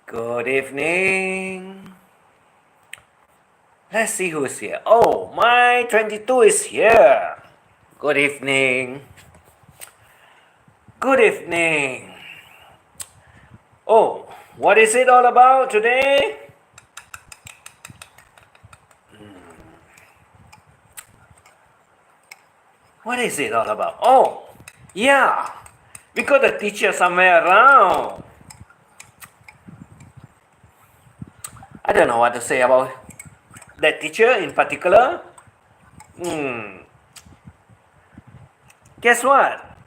Good evening. Let's see who's here. Oh, my 22 is here. Good evening. Good evening. Oh, what is it all about today? What is it all about? Oh, yeah. We got a teacher somewhere around. I don't know what to say about that teacher in particular. Guess what?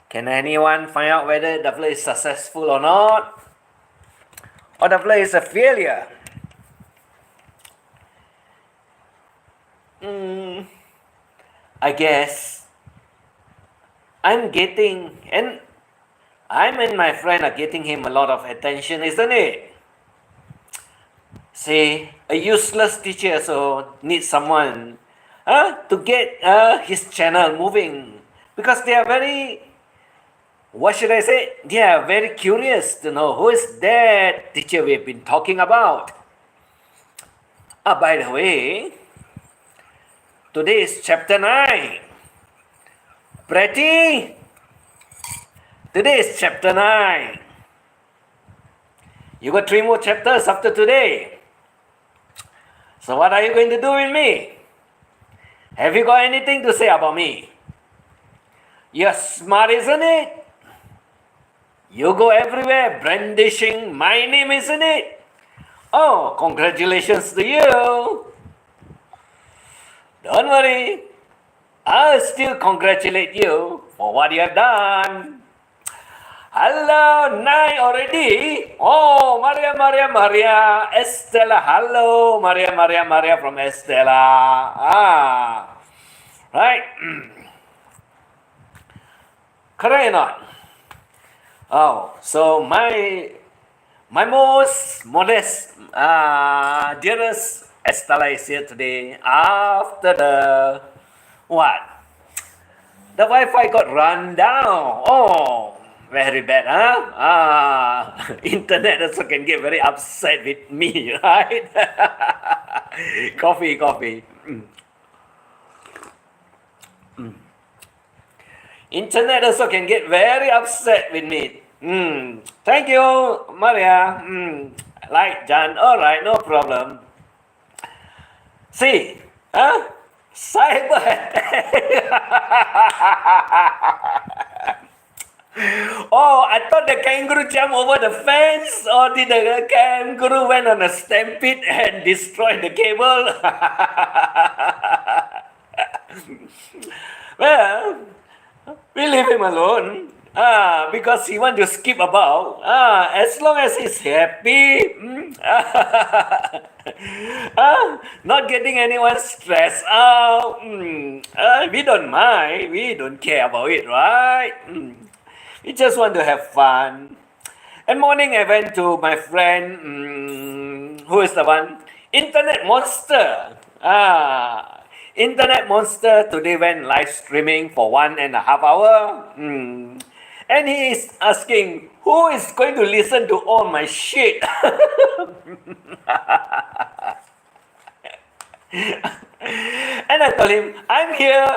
Can anyone find out whether the play is successful or not? Or the play is a failure? I guess I'm and my friend are getting him a lot of attention, isn't it? See, a useless teacher so needs someone to get his channel moving because they are very, what should I say? They are very curious to know who is that teacher we've been talking about. By the way, today is chapter 9. BRETTIE, today is chapter 9. You got 3 more chapters after today. So what are you going to do with me? Have you got anything to say about me? You're smart, isn't it? You go everywhere brandishing my name, isn't it? Oh, congratulations to you. Don't worry. I'll still congratulate you for what you have done. Hello, 9 already. Oh, Maria, Estella. Hello, Maria from Estella. Right. Correct or not? Oh, so my most modest, dearest Estella is here today after the what? The Wi-Fi got run down. Oh, very bad, huh? Internet also can get very upset with me, right? Coffee. Internet also can get very upset with me. Thank you, Maria. Like Jan, all right, no problem. See, cyber attack. Oh, I thought the kangaroo jumped over the fence, or did the kangaroo went on a stampede and destroyed the cable? Well, we leave him alone. Because he wants to skip about. As long as he's happy, not getting anyone stressed out, we don't mind. We don't care about it, right? We just want to have fun. And morning I went to my friend, who is the one? Internet Monster. Internet Monster today went live streaming for 1.5 hours. And he is asking, who is going to listen to all my shit? And I told him, I'm here.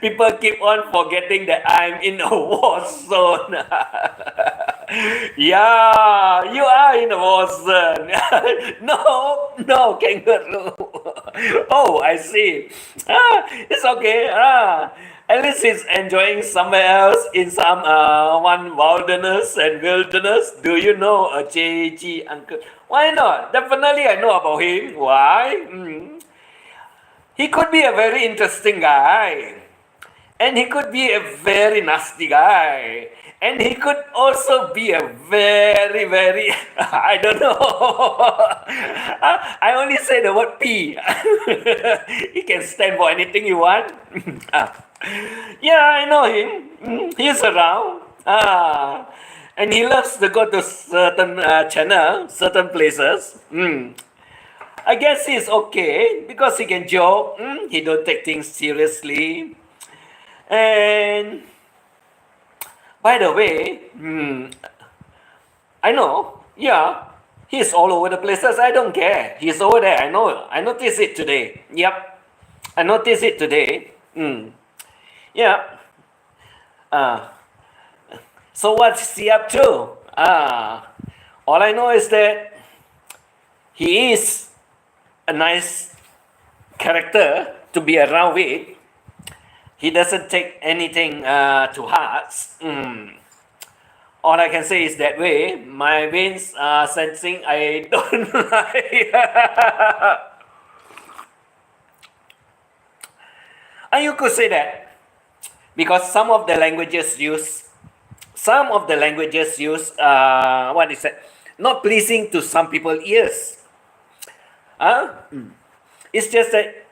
People keep on forgetting that I'm in a war zone. Yeah, you are in a war zone. No, kangaroo. Oh, I see. It's okay. At least he's enjoying somewhere else in some one wilderness. Do you know a JG uncle? Why not? Definitely I know about him. Why? He could be a very interesting guy. And he could be a very nasty guy. And he could also be a very, very, I don't know. I only say the word P. He can stand for anything you want. Yeah, I know him. He's around. And he loves to go to certain channel, certain places. I guess he's okay because he can joke. He don't take things seriously. By the way, I know, yeah, he's all over the places. I don't care. He's over there. I know. I noticed it today. Yep, I noticed it today. Yeah. Uh, so what's he up to? All I know is that he is a nice character to be around with. He doesn't take anything to heart. All I can say is that way. My veins are sensing I don't like. And you could say that because some of the languages use, what is that? Not pleasing to some people's ears. It's just that,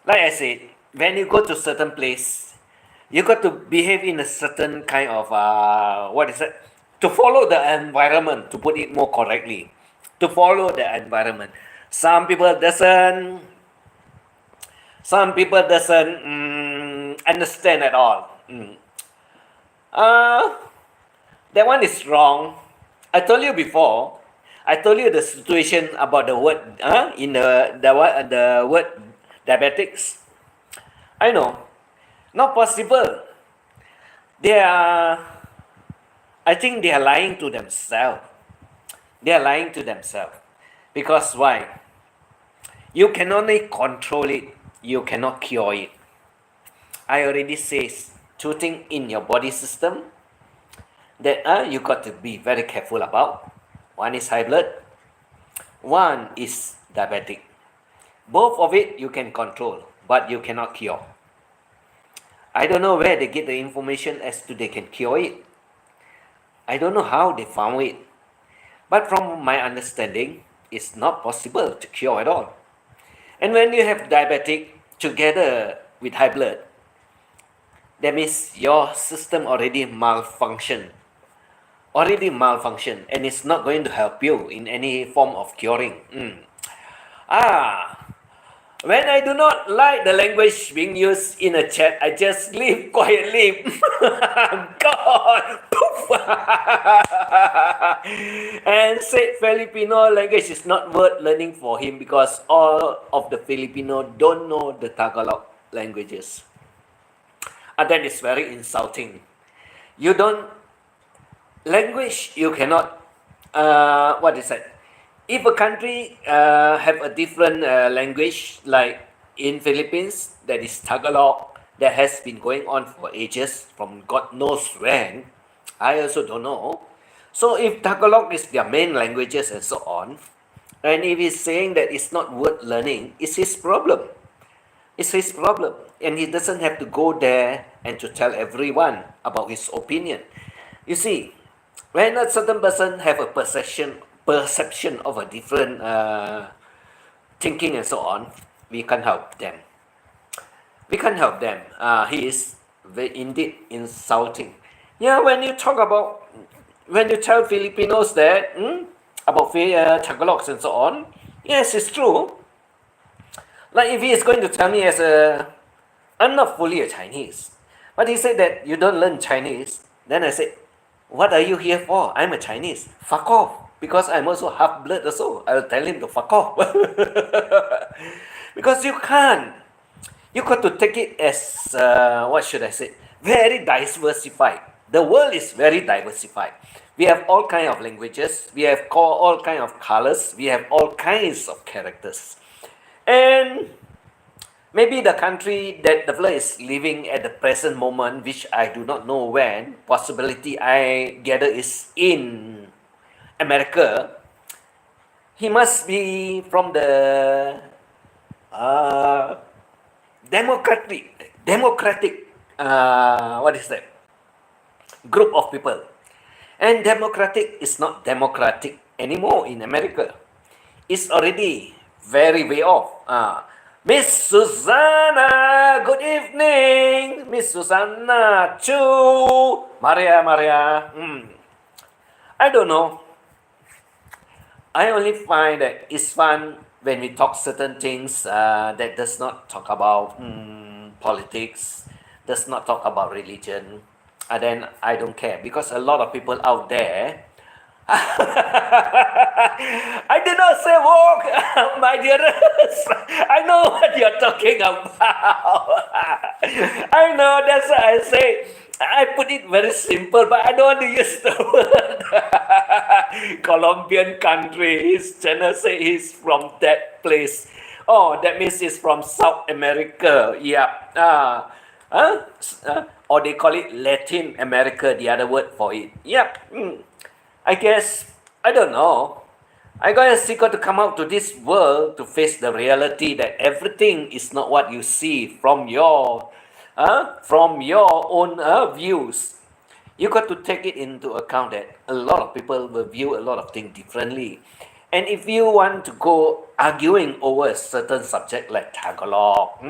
like I said, when you go to certain place, you got to behave in a certain kind of to follow the environment, to put it more correctly, to follow the environment. Some people doesn't understand at all. That one is wrong. I told you before. I told you the situation about the word in the word diabetics. I know, not possible. I think they are lying to themselves. They are lying to themselves. Because why? You can only control it. You cannot cure it. I already says two things in your body system that you got to be very careful about. One is high blood. One is diabetic. Both of it you can control, but you cannot cure. I don't know where they get the information as to they can cure it. I don't know how they found it. But from my understanding, it's not possible to cure at all. And when you have diabetic together with high blood, that means your system already malfunctioned, and it's not going to help you in any form of curing. When I do not like the language being used in a chat, I just leave quietly. God, poof. And said Filipino language is not worth learning for him because all of the Filipino don't know the Tagalog languages. And that is very insulting. You don't language, you cannot what is that? If a country have a different language, like in Philippines, that is Tagalog, that has been going on for ages, from God knows when, I also don't know. So if Tagalog is their main languages and so on, and if he's saying that it's not worth learning, it's his problem. It's his problem. And he doesn't have to go there and to tell everyone about his opinion. You see, when a certain person have a perception of a different thinking and so on, we can't help them. We can't help them. He is indeed insulting. Yeah, when you tell Filipinos that about Tagalogs and so on, yes, it's true. Like if he is going to tell me I'm not fully a Chinese, but he said that you don't learn Chinese, then I said, what are you here for? I'm a Chinese. Fuck off. Because I'm also half blood also. I'll tell him to fuck off. Because you can't. You got to take it as, what should I say? Very diversified. The world is very diversified. We have all kinds of languages. We have all kinds of colors. We have all kinds of characters. And maybe the country that the fellow is living at the present moment, which I do not know when, possibility I gather is in America, he must be from the democratic what is that? Group of people. And democratic is not democratic anymore in America. It's already very way off. Miss Susanna, good evening. Miss Susanna, Chu, Maria. I don't know. I only find that it's fun when we talk certain things that does not talk about politics, does not talk about religion. and then I don't care because a lot of people out there. I did not say walk, my dearest. I know what you're talking about. I know, that's why I say I put it very simple, but I don't want to use the word Colombian country. His channel say he's from that place. Oh, that means he's from South America. Yeah. Or they call it Latin America, the other word for it. Yep. I guess, I don't know. I guess you got to come out to this world to face the reality that everything is not what you see from your own views. You got to take it into account that a lot of people will view a lot of things differently. And if you want to go arguing over a certain subject like Tagalog,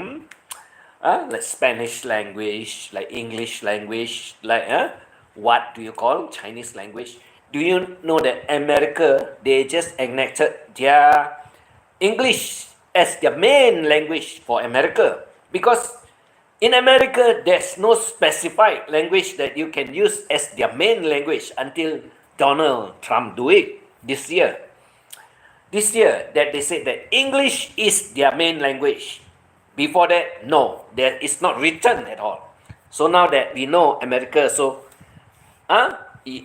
like Spanish language, like English language, like what do you call Chinese language? Do you know that America, they just enacted their English as their main language for America? Because in America, there's no specified language that you can use as their main language until Donald Trump do it this year. This year, that they said that English is their main language. Before that, no, that is not written at all. So now that we know America, so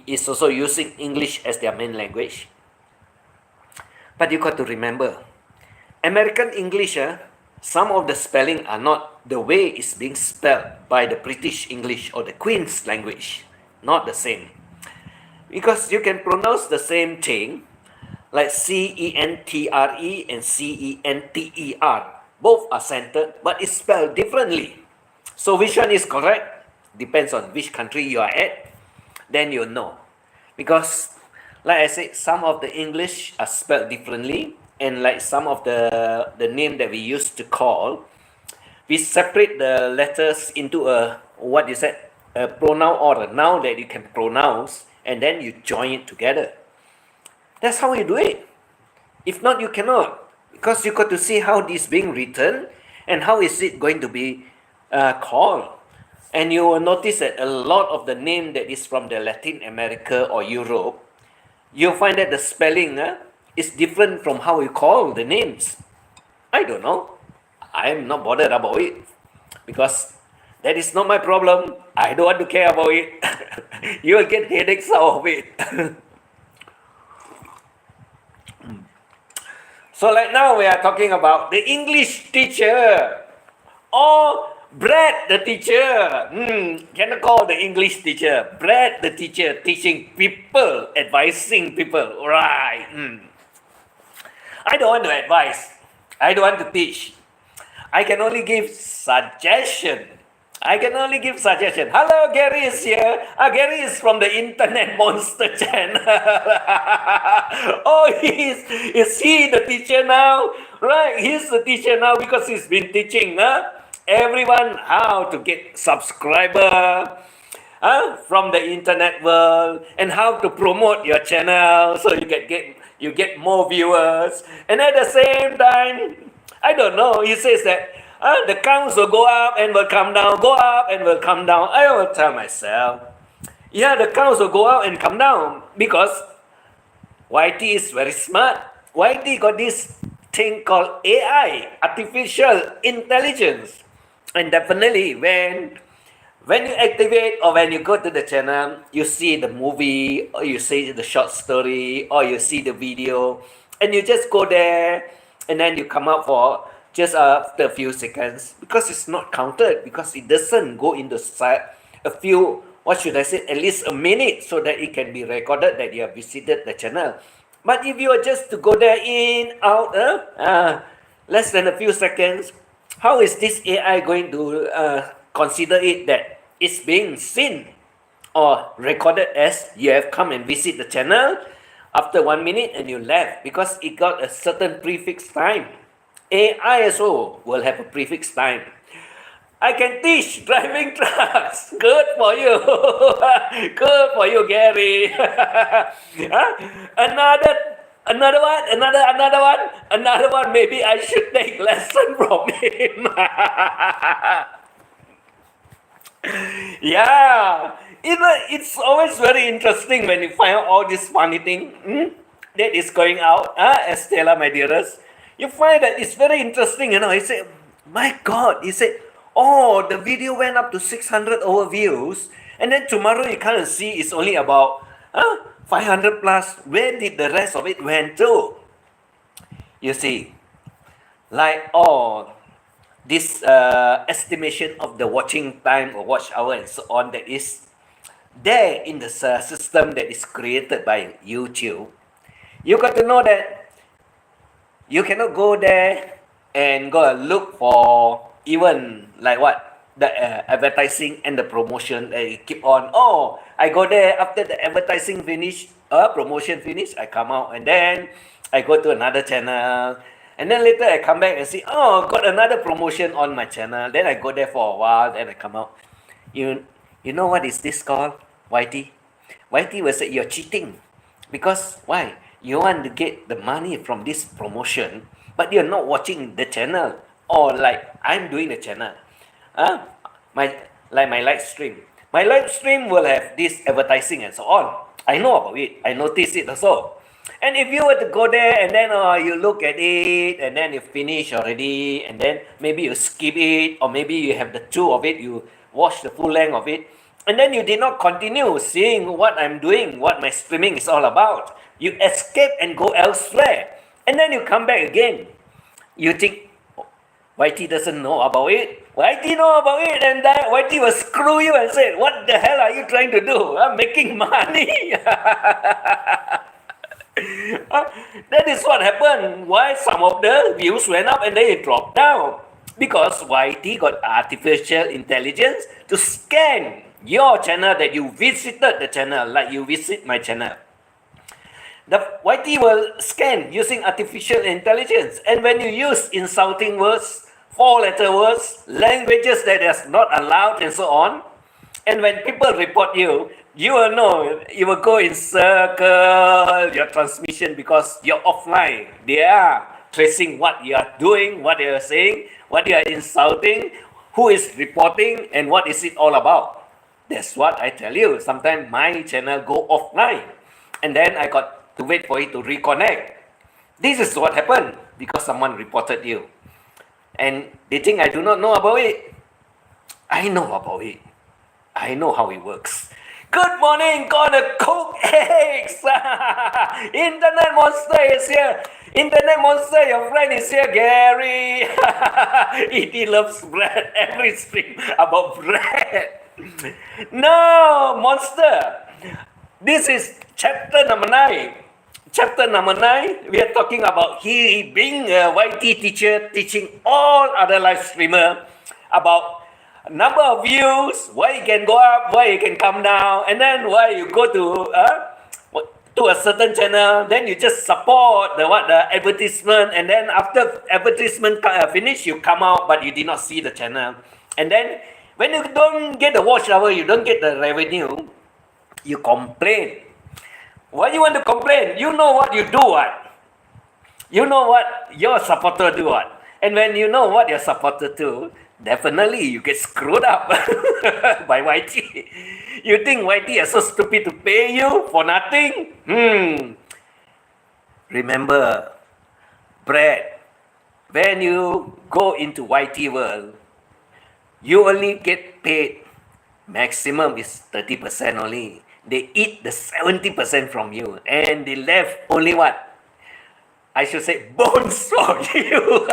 is also using English as their main language. But you got to remember, American English, some of the spelling are not the way it's being spelled by the British English or the Queen's language. Not the same. Because you can pronounce the same thing, like C-E-N-T-R-E and C-E-N-T-E-R. Both are centered, but it's spelled differently. So which one is correct? Depends on which country you are at. Then you know. Because, like I said, some of the English are spelled differently. And like some of the name that we used to call, we separate the letters into a pronoun or a noun that you can pronounce. And then you join it together. That's how you do it. If not, you cannot. Because you got to see how this is being written and how is it going to be called. And you will notice that a lot of the name that is from the Latin America or Europe, you'll find that the spelling is different from how you call the names. I don't know. I'm not bothered about it because that is not my problem. I don't want to care about it. You will get headaches out of it. So like now we are talking about the English teacher or Brett the teacher. Can I call the English teacher Brett the teacher, teaching people, advising people, right? I don't want to advise. I don't want to teach. I can only give suggestion. Hello, Gary is here. Gary is from the Internet Monster channel. Oh, is he the teacher now? Right, he's the teacher now because he's been teaching everyone how to get subscriber from the internet world and how to promote your channel so you get more viewers. And at the same time, I don't know, he says that the counts will go up and will come down, go up and will come down. I will tell myself, yeah, the counts will go up and come down because YT is very smart. YT got this thing called AI, artificial intelligence. And definitely when you activate or when you go to the channel, you see the movie or you see the short story or you see the video and you just go there and then you come out for just after a few seconds because it's not counted because it doesn't go into a few, at least a minute so that it can be recorded that you have visited the channel. But if you are just to go there in, out, less than a few seconds, how is this AI going to consider it that it's being seen or recorded as you have come and visit the channel after 1 minute and you left because it got a certain prefix time. AI also will have a prefix time. I can teach driving trucks. Good for you. Good for you, Gary. Another one. Maybe I should take lesson from him. Yeah. It's always very interesting when you find out all this funny thing that is going out. Estella, my dearest, you find that it's very interesting. He said, my God, he said, oh, the video went up to 600 overviews, and then tomorrow you kind of see it's only about 500 plus. Where did the rest of it went to? You see, like this estimation of the watching time or watch hour and so on that is there in the system that is created by YouTube. You got to know that you cannot go there and go and look for even like what the advertising and the promotion. They keep on. Oh, I go there after the advertising finish, promotion finish. I come out and then I go to another channel. And then later I come back and see, oh, got another promotion on my channel. Then I go there for a while. Then I come out. You know what is this called? YT. YT will say you're cheating. Because why? You want to get the money from this promotion, but you're not watching the channel. Or like I'm doing the channel. My live stream. My live stream will have this advertising and so on. I know about it. I notice it also. And if you were to go there and then you look at it and then you finish already and then maybe you skip it or maybe you have the two of it, you watch the full length of it and then you did not continue seeing what I'm doing, what my streaming is all about. You escape and go elsewhere and then you come back again. You think YT doesn't know about it. YT know about it and that YT will screw you and say, what the hell are you trying to do? I'm making money. That is what happened. Why some of the views went up and then it dropped down. Because YT got artificial intelligence to scan your channel that you visited the channel, like you visit my channel. The YT will scan using artificial intelligence. And when you use insulting words, 4-letter words, languages that is not allowed and so on, and when people report you, you will know, you will go in circle your transmission because you're offline. They are tracing what you are doing, what you are saying, what you are insulting, who is reporting, and what is it all about. That's what I tell you. Sometimes my channel go offline, and then I got to wait for it to reconnect. This is what happened because someone reported you. And they think I do not know about it. I know about it. I know how it works. Good morning, gonna cook eggs. Internet monster is here. Internet monster, your friend is here, Gary. He loves bread. Every stream about bread. No, monster. This is chapter number 9. Chapter number 9, we are talking about he being a YT teacher, teaching all other live streamer about number of views, why it can go up, why it can come down, and then why you go to a certain channel, then you just support the advertisement, and then after advertisement finish, you come out, but you did not see the channel. And then when you don't get the watch hour, you don't get the revenue, you complain. Why you want to complain? You know what you do what? You know what your supporter do what? And when you know what your supporter do, definitely you get screwed up by YT. You think YT is so stupid to pay you for nothing? Remember, Brett, when you go into YT world, you only get paid, maximum is 30% only. They eat the 70% from you and they left only what? I should say bones for you.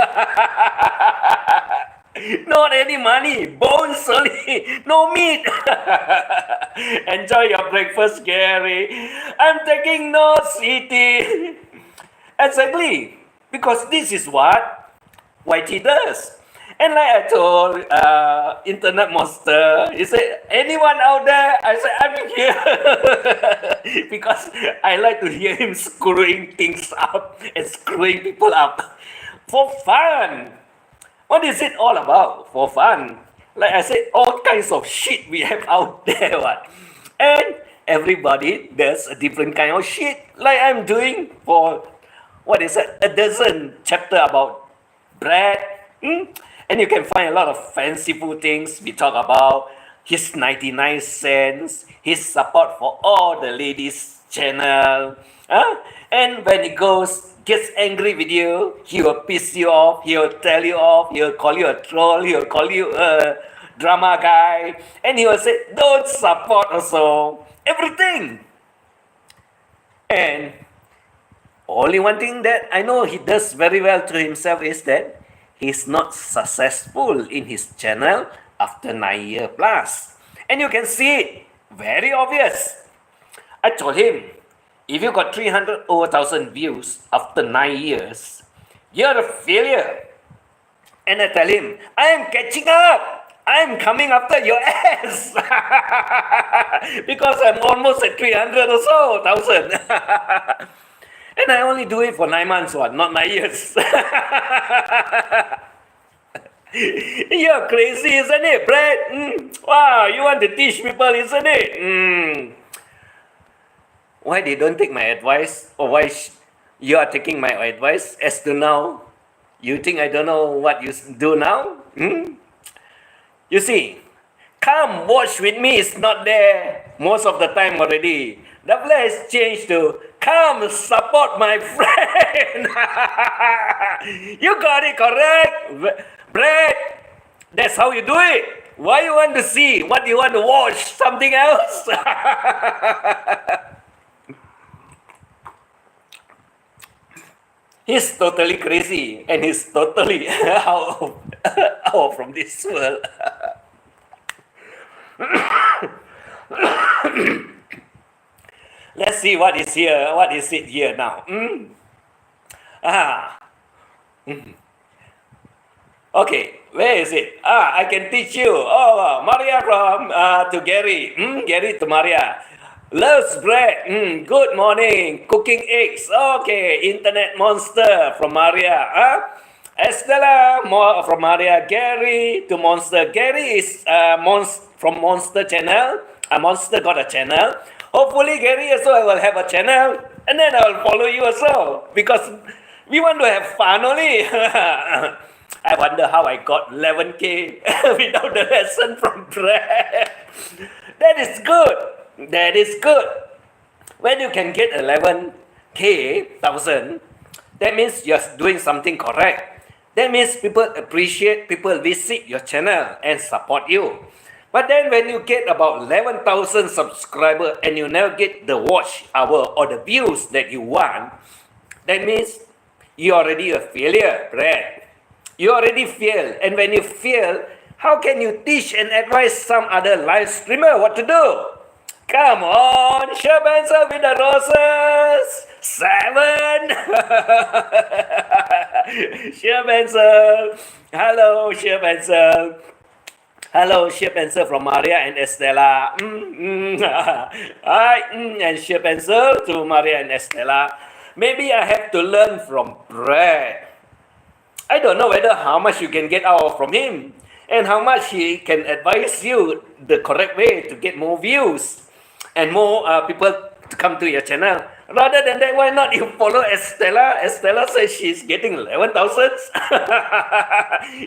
Not any money, bones only, no meat. Enjoy your breakfast, Gary. I'm taking notes, E.T. Exactly, because this is what YT does. And like I told Internet Monster, he said, anyone out there? I said, I'm here. Because I like to hear him screwing things up and screwing people up. For fun. What is it all about? For fun. Like I said, all kinds of shit we have out there. What? And everybody does a different kind of shit. Like I'm doing for, what is it? A dozen chapter about bread. And you can find a lot of fanciful things we talk about. his 99 cents, his support for all the ladies channel. And when he gets angry with you, he will piss you off, he will tell you off, he will call you a troll, he will call you a drama guy, and he will say, don't support also, everything. And only one thing that I know he does very well to himself is that he's not successful in his channel after 9 years plus. And you can see it, very obvious. I told him, if you got 300 over 1,000 views after 9 years, you're a failure. And I tell him, I am catching up. I am coming after your ass. Because I'm almost at 300 or so, 1,000. And I only do it for 9 months, not 9 years. You're crazy, isn't it, Brett? Wow, you want to teach people, isn't it? Why they don't take my advice? Or why you are taking my advice as to now? You think I don't know what you do now? You see, come watch with me is not there most of the time already. The place changed to come support my friend. You got it correct, Brett. That's how you do it. Why you want to see? What you want to watch? Something else? He's totally crazy and he's totally out from this world. Let's see what is here. What is it here now? Okay, where is it? I can teach you. Oh, Maria from to Gary. Gary to Maria. Loves bread. Good morning. Cooking eggs. Okay, Internet Monster from Maria. Estella from Maria. Gary to Monster. Gary is from Monster channel. Monster got a channel. Hopefully, Gary also will have a channel, and then I will follow you also, because we want to have fun only. I wonder how I got 11K without the lesson from Brad. That is good. That is good. When you can get 11K, 1,000, that means you're doing something correct. That means people appreciate, people visit your channel and support you. But then when you get about 11,000 subscribers and you never get the watch hour or the views that you want, that means you're already a failure, Brad. You already failed. And when you fail, how can you teach and advise some other live streamer what to do? Come on, Chef Answer with the roses. 7. Chef Answer. Hello, Chef Answer. Hello, Chef Answer from Maria and Estella. Hi, and Chef Answer to Maria and Estella. Maybe I have to learn from Brad. I don't know whether how much you can get out from him and how much he can advise you the correct way to get more views and more people to come to your channel. Rather than that, why not you follow Estella? Estella says she's getting 11,000.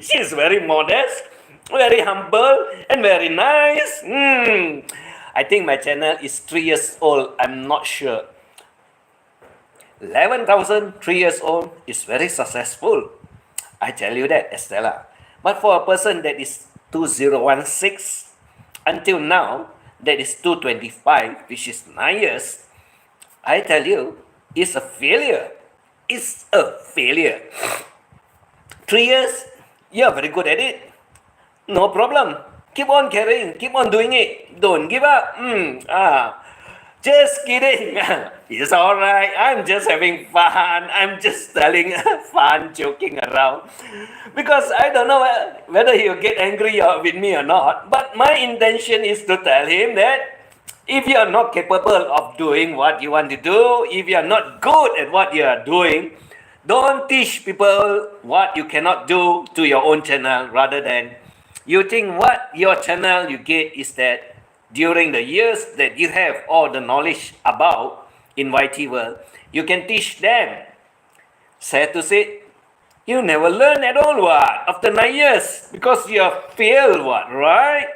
She's very modest, very humble, and very nice. I think my channel is 3 years old. I'm not sure. 11,000, 3 years old is very successful. I tell you that, Estella. But for a person that is 2016 until now, that is 225, which is 9 years, I tell you, it's a failure. It's a failure. 3 years, you're very good at it. No problem. Keep on carrying. Keep on doing it. Don't give up. Just kidding. It's alright. I'm just having fun. I'm just telling fun, joking around. Because I don't know whether he'll get angry with me or not. But my intention is to tell him that if you are not capable of doing what you want to do, if you are not good at what you are doing, don't teach people what you cannot do to your own channel. Rather than you think what your channel you get is that during the years that you have all the knowledge about in YT world, you can teach them. Sad to say, you never learn at all what? After 9 years, because you have failed what, right?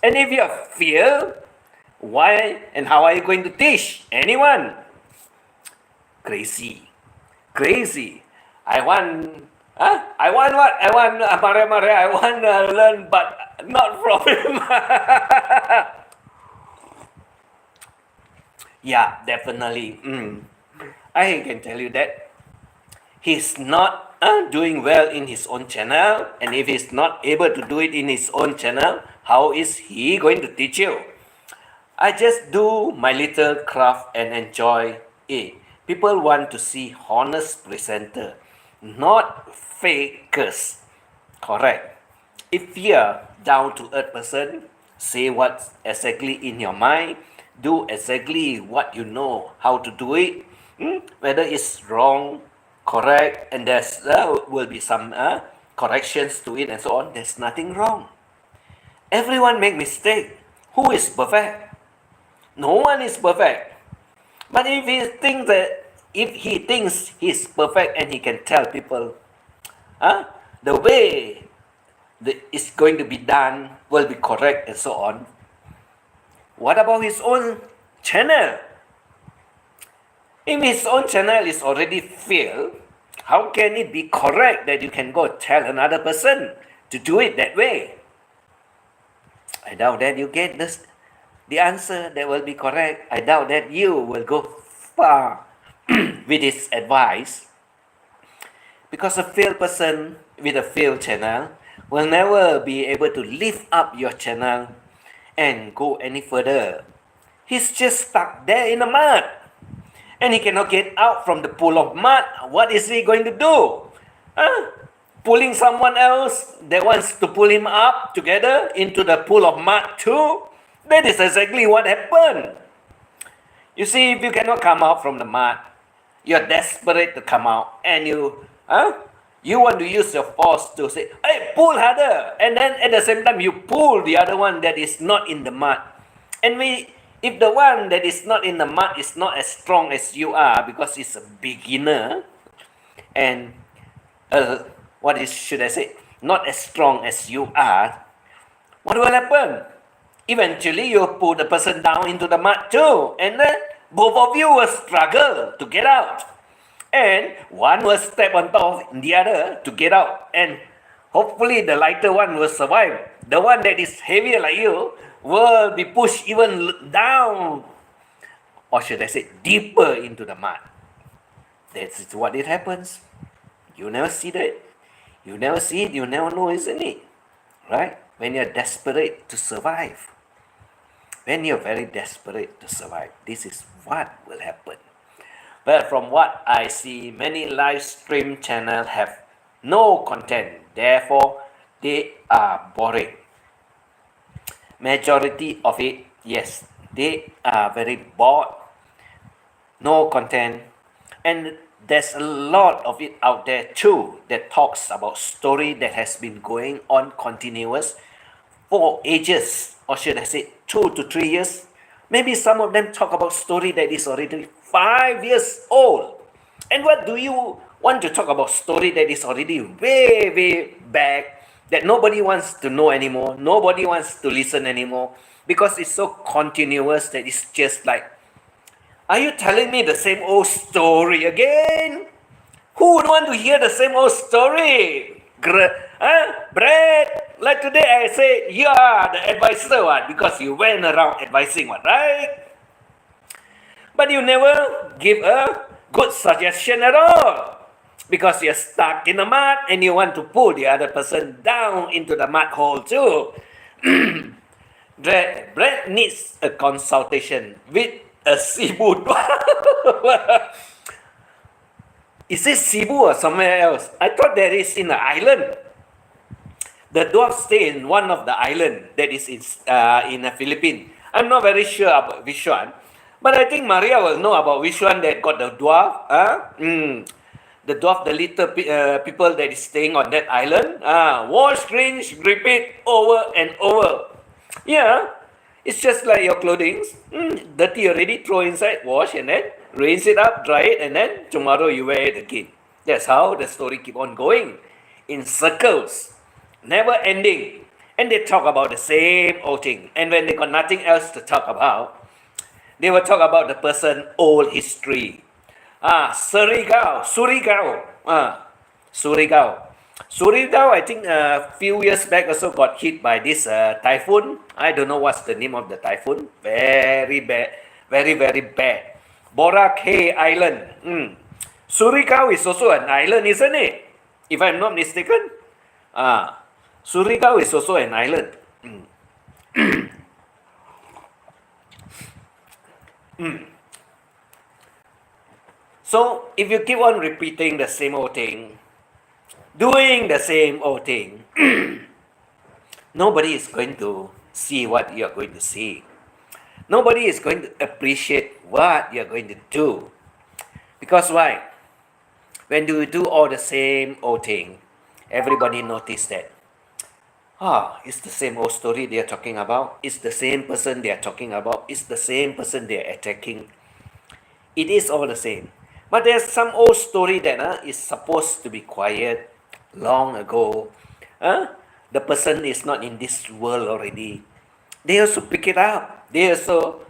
And if you fear, why and how are you going to teach anyone? Crazy. I want, I want what? I want Maria. I want to learn, but not from him. Yeah, definitely. I can tell you that he's not doing well in his own channel, and if he's not able to do it in his own channel, how is he going to teach you? I just do my little craft and enjoy it. People want to see honest presenter, not fakers. Correct. If you're down to earth person, say what's exactly in your mind, do exactly what you know how to do it, whether it's wrong, correct, and there will be some corrections to it and so on. There's nothing wrong. Everyone make mistake. Who is perfect? No one is perfect. But if he thinks he's perfect and he can tell people, the way it's going to be done will be correct and so on. What about his own channel? If his own channel is already failed, how can it be correct that you can go tell another person to do it that way? I doubt that you get the answer that will be correct. I doubt that you will go far with this advice, because a failed person with a failed channel will never be able to lift up your channel and go any further. He's just stuck there in the mud, and he cannot get out from the pool of mud. What is he going to do? Pulling someone else that wants to pull him up together into the pool of mud too? That is exactly what happened. You see, if you cannot come out from the mud, you're desperate to come out, and you want to use your force to say, hey, pull harder, and then at the same time you pull the other one that is not in the mud. And if the one that is not in the mud is not as strong as you are, because it's a beginner, and not as strong as you are, what will happen? Eventually, you pull the person down into the mud too, and then both of you will struggle to get out. And one will step on top of the other to get out, and hopefully the lighter one will survive. The one that is heavier like you will be pushed even down, or should I say deeper into the mud. That's what it happens. You never see that. You never see it, you never know, isn't it? Right? When you're desperate to survive. When you're very desperate to survive, this is what will happen. But from what I see, many live stream channels have no content. Therefore, they are boring. Majority of it, yes, they are very bored. No content. And there's a lot of it out there too that talks about story that has been going on continuous for ages, or should I say 2 to 3 years. Maybe some of them talk about story that is already 5 years old. And what do you want to talk about story that is already way, way back, that nobody wants to know anymore, nobody wants to listen anymore, because it's so continuous that it's just like, are you telling me the same old story again? Who would want to hear the same old story? Brett, like today I say, you are the advisor, what? Because you went around advising, what, right? But you never give a good suggestion at all, because you're stuck in the mud and you want to pull the other person down into the mud hole too. Brett needs a consultation with a Cebu. Is it Cebu or somewhere else? I thought that is in the island. The dwarf stay in one of the island that is in the Philippines. I'm not very sure about which one, but I think Maria will know about which one that got the dwarf. The dwarf, the little people that is staying on that island. Wash, rinse, repeat over and over. Yeah, it's just like your clothing. Dirty already, throw inside, wash, and then rinse it up, dry it, and then tomorrow you wear it again. That's how the story keep on going in circles, never ending. And they talk about the same old thing. And when they got nothing else to talk about, they will talk about the person old history. Surigao. Surigao, I think a few years back also got hit by this typhoon. I don't know what's the name of the typhoon. Very bad. Very, very bad. Boracay Island. Surigao is also an island, isn't it? If I'm not mistaken. Surigao is also an island. So if you keep on repeating the same old thing, doing the same old thing, nobody is going to see what you're going to see. Nobody is going to appreciate what you're going to do. Because why? When you do all the same old thing, everybody notice that, it's the same old story they are talking about. It's the same person they are talking about. It's the same person they are attacking. It is all the same. But there's some old story that is supposed to be quiet long ago. The person is not in this world already. They also pick it up. They also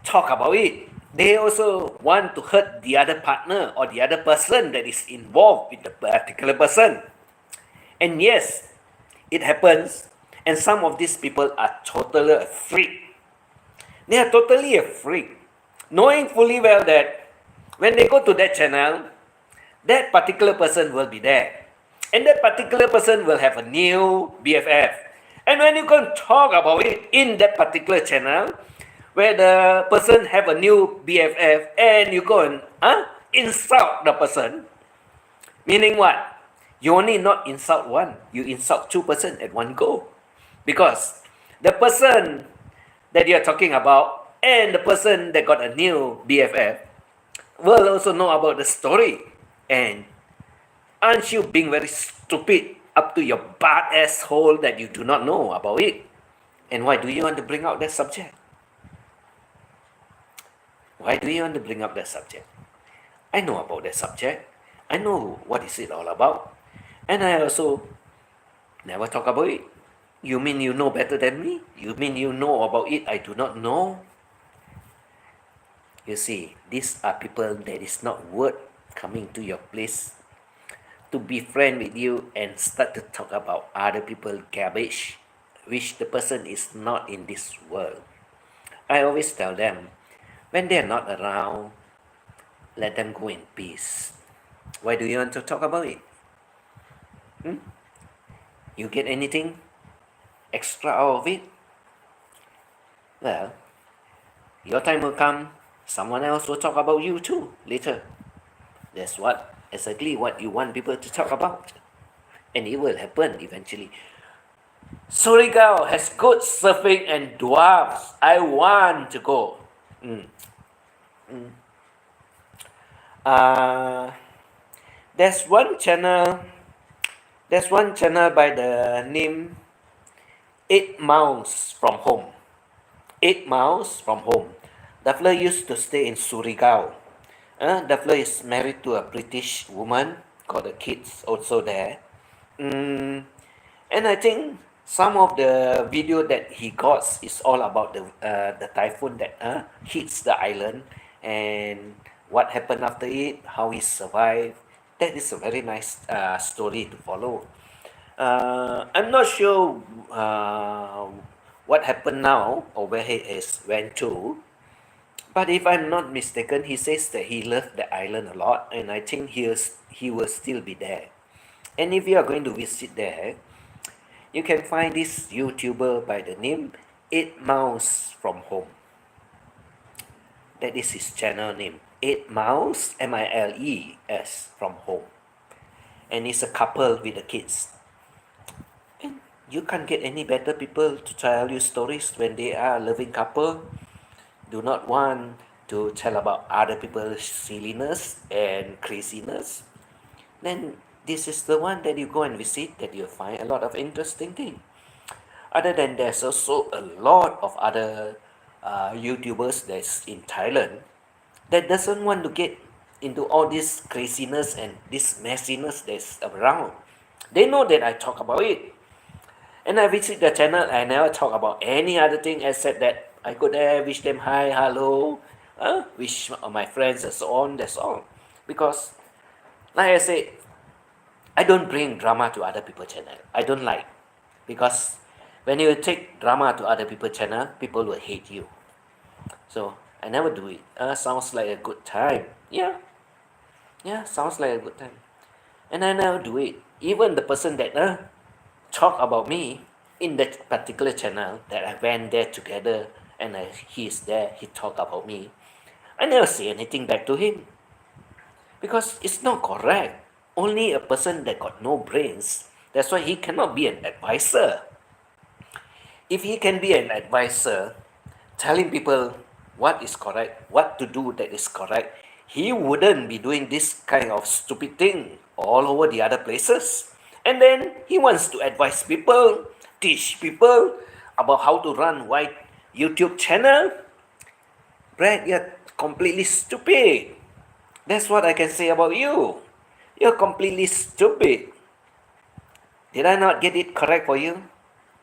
talk about it. They also want to hurt the other partner or the other person that is involved with the particular person. And yes, it happens. And some of these people are totally a freak. They are totally a freak, knowing fully well that when they go to that channel, that particular person will be there. And that particular person will have a new BFF. And when you can talk about it in that particular channel, where the person have a new BFF, and you go and insult the person, meaning what? You only not insult one, you insult two persons at one go. Because the person that you're talking about and the person that got a new BFF will also know about the story. And aren't you being very stupid up to your butt asshole that you do not know about it? And why do you want to bring out that subject? Why do you want to bring up that subject? I know about that subject. I know what is it all about. And I also never talk about it. You mean you know better than me? You mean you know about it I do not know? You see, these are people that is not worth coming to your place to be friend with you and start to talk about other people's garbage, which the person is not in this world. I always tell them, when they're not around, let them go in peace. Why do you want to talk about it? You get anything extra out of it? Well, your time will come, someone else will talk about you too later. That's exactly what you want people to talk about. And it will happen eventually. Surigao has good surfing and dwarfs. I want to go. There's one channel by the name 8 Miles from Home. 8 Miles from Home. The fella used to stay in Surigao. The fella is married to a British woman, got the kids also there. And I think some of the video that he got is all about the typhoon that hits the island and what happened after it, how he survived. That is a very nice story to follow. I'm not sure what happened now or where he went to. But if I'm not mistaken, he says that he loved the island a lot, and I think he will still be there. And if you are going to visit there, you can find this YouTuber by the name 8 Miles from Home. That is his channel name. 8 Miles, M-I-L-E-S, from Home. And it's a couple with the kids. And you can't get any better people to tell you stories when they are a loving couple. Do not want to tell about other people's silliness and craziness. Then this is the one that you go and visit, that you'll find a lot of interesting things. Other than there's also a lot of other YouTubers that's in Thailand that doesn't want to get into all this craziness and this messiness that's around. They know that I talk about it. And I visit the channel, I never talk about any other thing except that I go there, wish them hi, hello, wish my friends and so on, that's all. Because, like I said, I don't bring drama to other people's channel. I don't like. Because when you take drama to other people's channel, people will hate you. So I never do it. Sounds like a good time. Yeah, sounds like a good time. And I never do it. Even the person that talk about me in that particular channel that I went there together and he's there, he talk about me. I never say anything back to him because it's not correct. Only a person that got no brains. That's why he cannot be an advisor. If he can be an advisor, telling people what is correct, what to do that is correct, he wouldn't be doing this kind of stupid thing all over the other places. And then he wants to advise people, teach people about how to run white YouTube channel. Brett, you're completely stupid. That's what I can say about you. You're completely stupid. Did I not get it correct for you?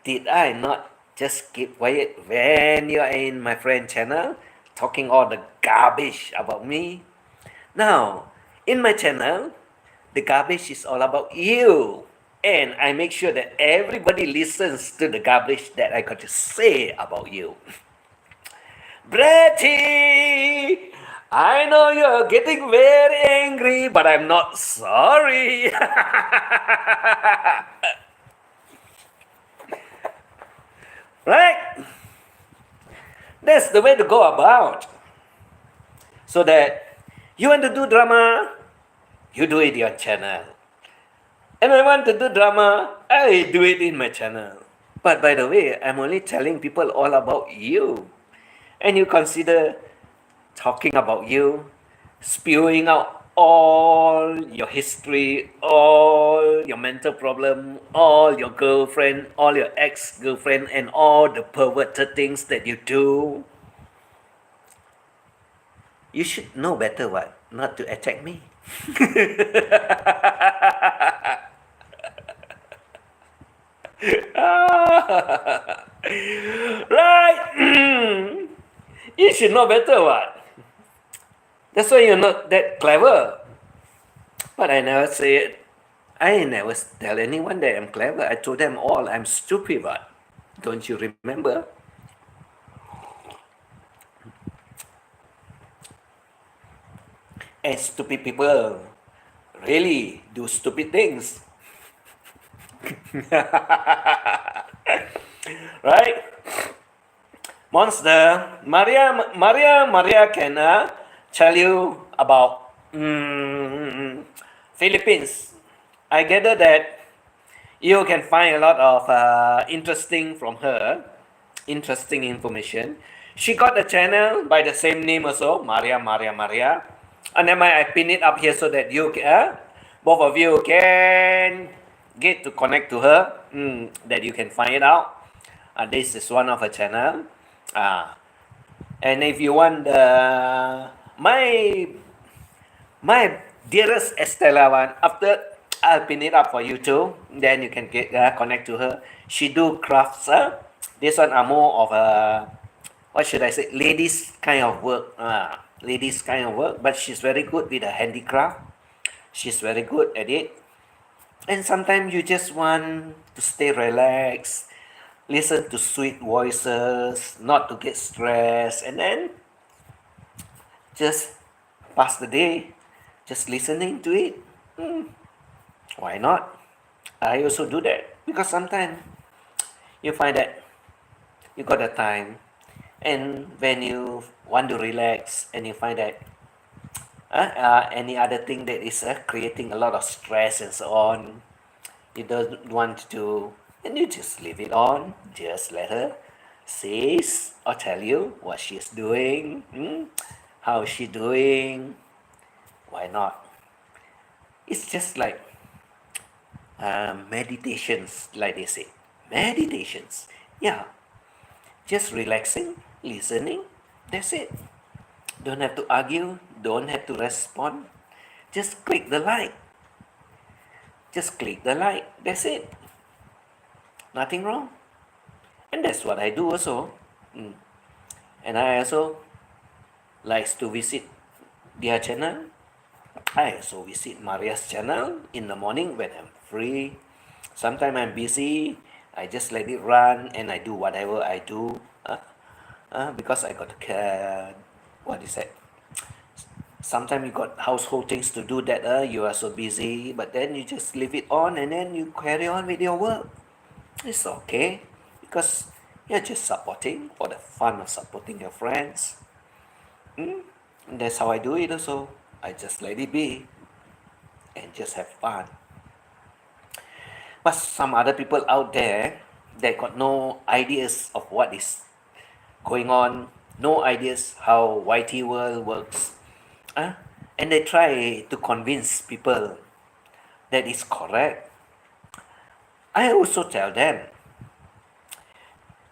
Did I not just keep quiet when you're in my friend channel talking all the garbage about me? Now, in my channel, the garbage is all about you. And I make sure that everybody listens to the garbage that I got to say about you. Brettie, I know you're getting very angry, but I'm not sorry. Right? That's the way to go about. So that you want to do drama, you do it in your channel. And I want to do drama, I do it in my channel. But by the way, I'm only telling people all about you. And you consider talking about you, spewing out all your history, all your mental problem, all your girlfriend, all your ex-girlfriend, and all the perverted things that you do. You should know better what, not to attack me. Right? You should know better what. That's why you're not that clever. But I never say it. I never tell anyone that I'm clever. I told them all I'm stupid. But don't you remember? And stupid people really do stupid things. Right? Monster, Maria can tell you about Philippines. I gather that you can find a lot of interesting from her, interesting information. She got a channel by the same name also, Maria. And then I pin it up here so that you, both of you can get to connect to her, that you can find it out. This is one of her channel. And if you want my dearest Estella one, after I'll pin it up for you too. Then you can get connect to her. She do crafts. This one are more of a, what should I say, ladies kind of work. Ladies kind of work, but she's very good with her handicraft. She's very good at it. And sometimes you just want to stay relaxed, listen to sweet voices, not to get stressed, and then just pass the day just listening to it. Why not? I also do that because sometimes you find that you got the time, and when you want to relax and you find that any other thing that is creating a lot of stress and so on, you don't want to do, and you just leave it on. Just let her say or tell you what she's doing, how she doing. Why not? It's just like meditations, like they say. Meditations. Yeah. Just relaxing, listening. That's it. Don't have to argue. Don't have to respond. Just click the like. Just click the like. That's it. Nothing wrong. And that's what I do also. Mm. And I also likes to visit their channel. I also visit Maria's channel in the morning when I'm free. Sometimes I'm busy. I just let it run and I do whatever I do. Because I got what is that? Sometimes you got household things to do that you are so busy, but then you just leave it on and then you carry on with your work. It's okay because you're just supporting for the fun of supporting your friends. And that's how I do it also. I just let it be and just have fun. But some other people out there, they got no ideas of what is going on, no ideas how YT world works. And they try to convince people that is correct. I also tell them,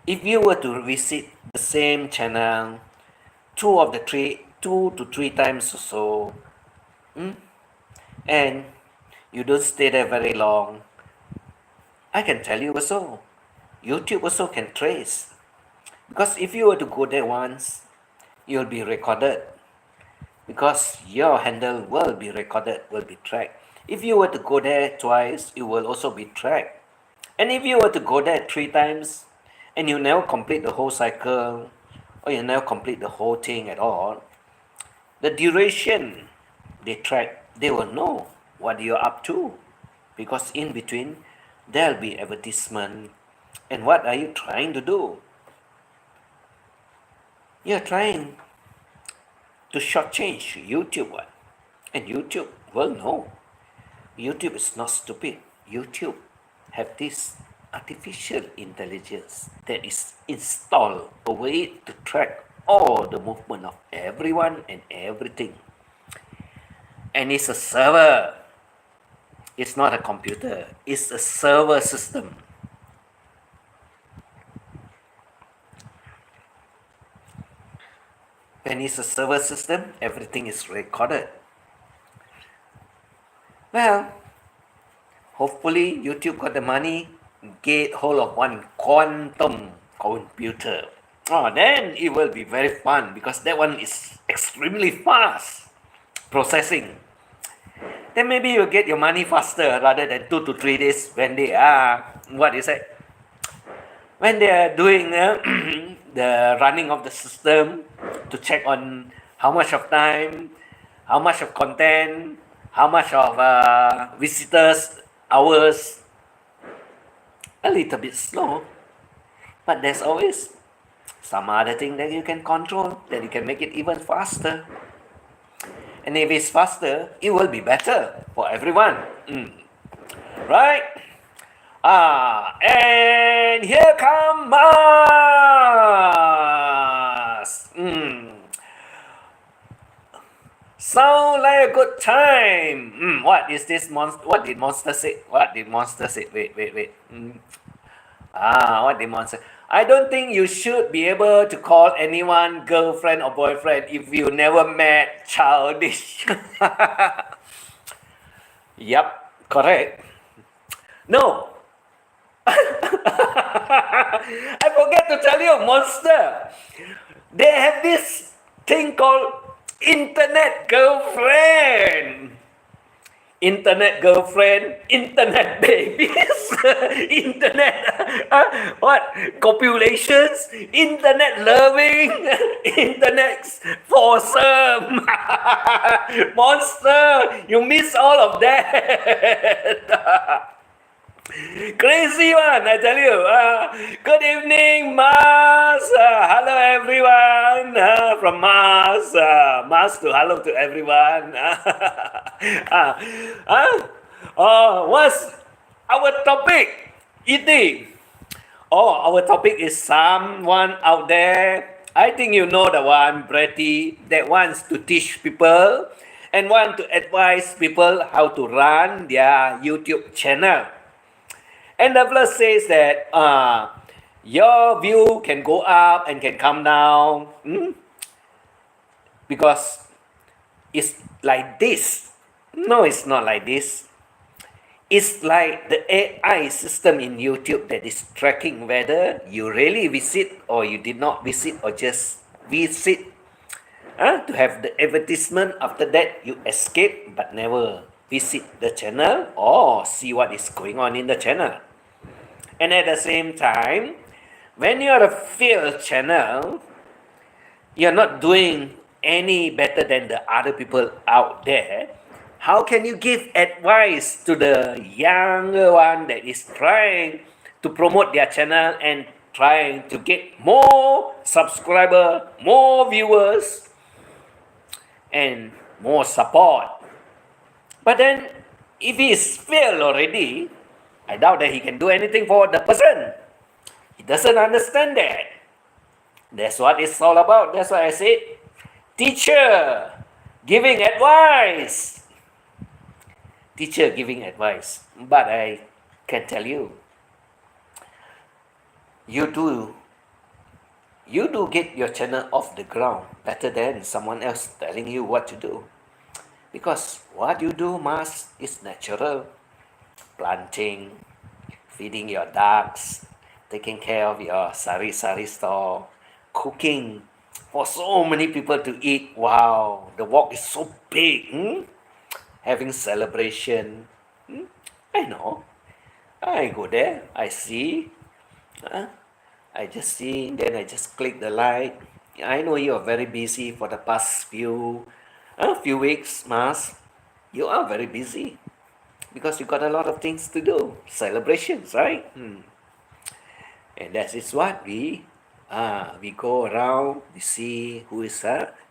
if you were to visit the same channel two to three times or so, and you don't stay there very long, I can tell you also, YouTube also can trace. Because if you were to go there once, you'll be recorded. Because your handle will be recorded, will be tracked. If you were to go there twice, it will also be tracked. And if you were to go there three times, and you never complete the whole cycle, or you never complete the whole thing at all, the duration they track, they will know what you're up to. Because in between, there'll be advertisement. And what are you trying to do? You're trying to shortchange YouTube one. And YouTube will know. YouTube is not stupid. YouTube have this artificial intelligence that is installed over it to track all the movement of everyone and everything. And it's a server. It's not a computer. It's a server system. When it's a server system, everything is recorded. Well, hopefully YouTube got the money, get hold of one quantum computer. Then it will be very fun because that one is extremely fast processing. Then maybe you'll get your money faster rather than 2 to 3 days when they are, what is it? When they are doing the running of the system to check on how much of time, how much of content, how much of visitors, hours. A little bit slow, but there's always some other thing that you can control, that you can make it even faster. And if it's faster, it will be better for everyone. Right? And here come Mars. Sound like a good time. What is this monster? What did monster say? What did monster say? Wait. What did monster? I don't think you should be able to call anyone girlfriend or boyfriend if you never met. Childish. Yep, correct. No. I forget to tell you, monster. They have this thing called internet girlfriend. Internet girlfriend, internet babies, internet what copulations, internet loving, internet foursome. Monster, you miss all of that. Crazy one, I tell you. Good evening, Mars. Hello, everyone. From Mars. Mars to hello to everyone. What's our topic? Eating. Our topic is someone out there. I think you know the one, BRETTIE, that wants to teach people and want to advise people how to run their YouTube channel. And the verse says that your view can go up and can come down because it's like this. No, it's not like this. It's like the AI system in YouTube that is tracking whether you really visit or you did not visit or just visit. To have the advertisement, after that you escape but never visit the channel or see what is going on in the channel. And at the same time, when you are a failed channel, you're not doing any better than the other people out there. How can you give advice to the younger one that is trying to promote their channel and trying to get more subscriber, more viewers, and more support? But then, if he's failed already, I doubt that he can do anything for the person. He doesn't understand that. That's what it's all about. That's why I said, teacher giving advice. Teacher giving advice. But I can tell you, you do get your channel off the ground better than someone else telling you what to do. Because what you do, Mas, is natural. Planting, feeding your ducks, taking care of your sari-sari store, cooking for so many people to eat. Wow, the wok is so big. Having celebration. I know. I go there, I see. I just see, then I just click the like. I know you are very busy for the past few weeks, Mas. You are very busy because you got a lot of things to do. Celebrations, right? And that is what we go around, we see who is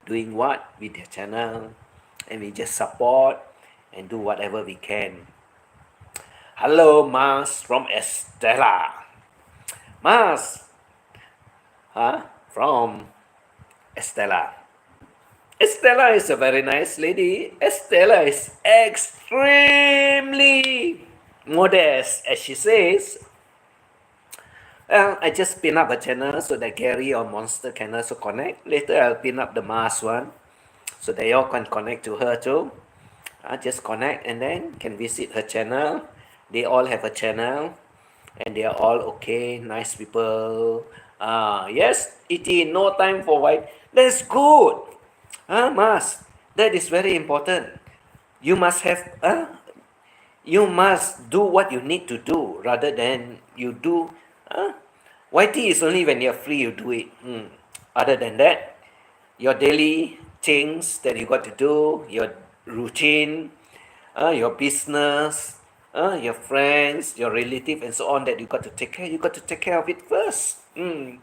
doing what with their channel, and we just support and do whatever we can. Hello, Mas from Estella. Mas, from Estella. Estella is a very nice lady. Estella is extremely modest, as she says. I just pin up a channel so that Gary or Monster can also connect. Later I'll pin up the Mars one so that y'all can connect to her too. Just connect and then can visit her channel. They all have a channel and they are all okay, nice people. Yes, E.T., no time for white. That's good. Mars, that is very important. You must have, you must do what you need to do rather than you do. YT is only when you're free you do it. Other than that, your daily things that you got to do, your routine, your business, your friends, your relative, and so on that you got to take care. You got to take care of it first. You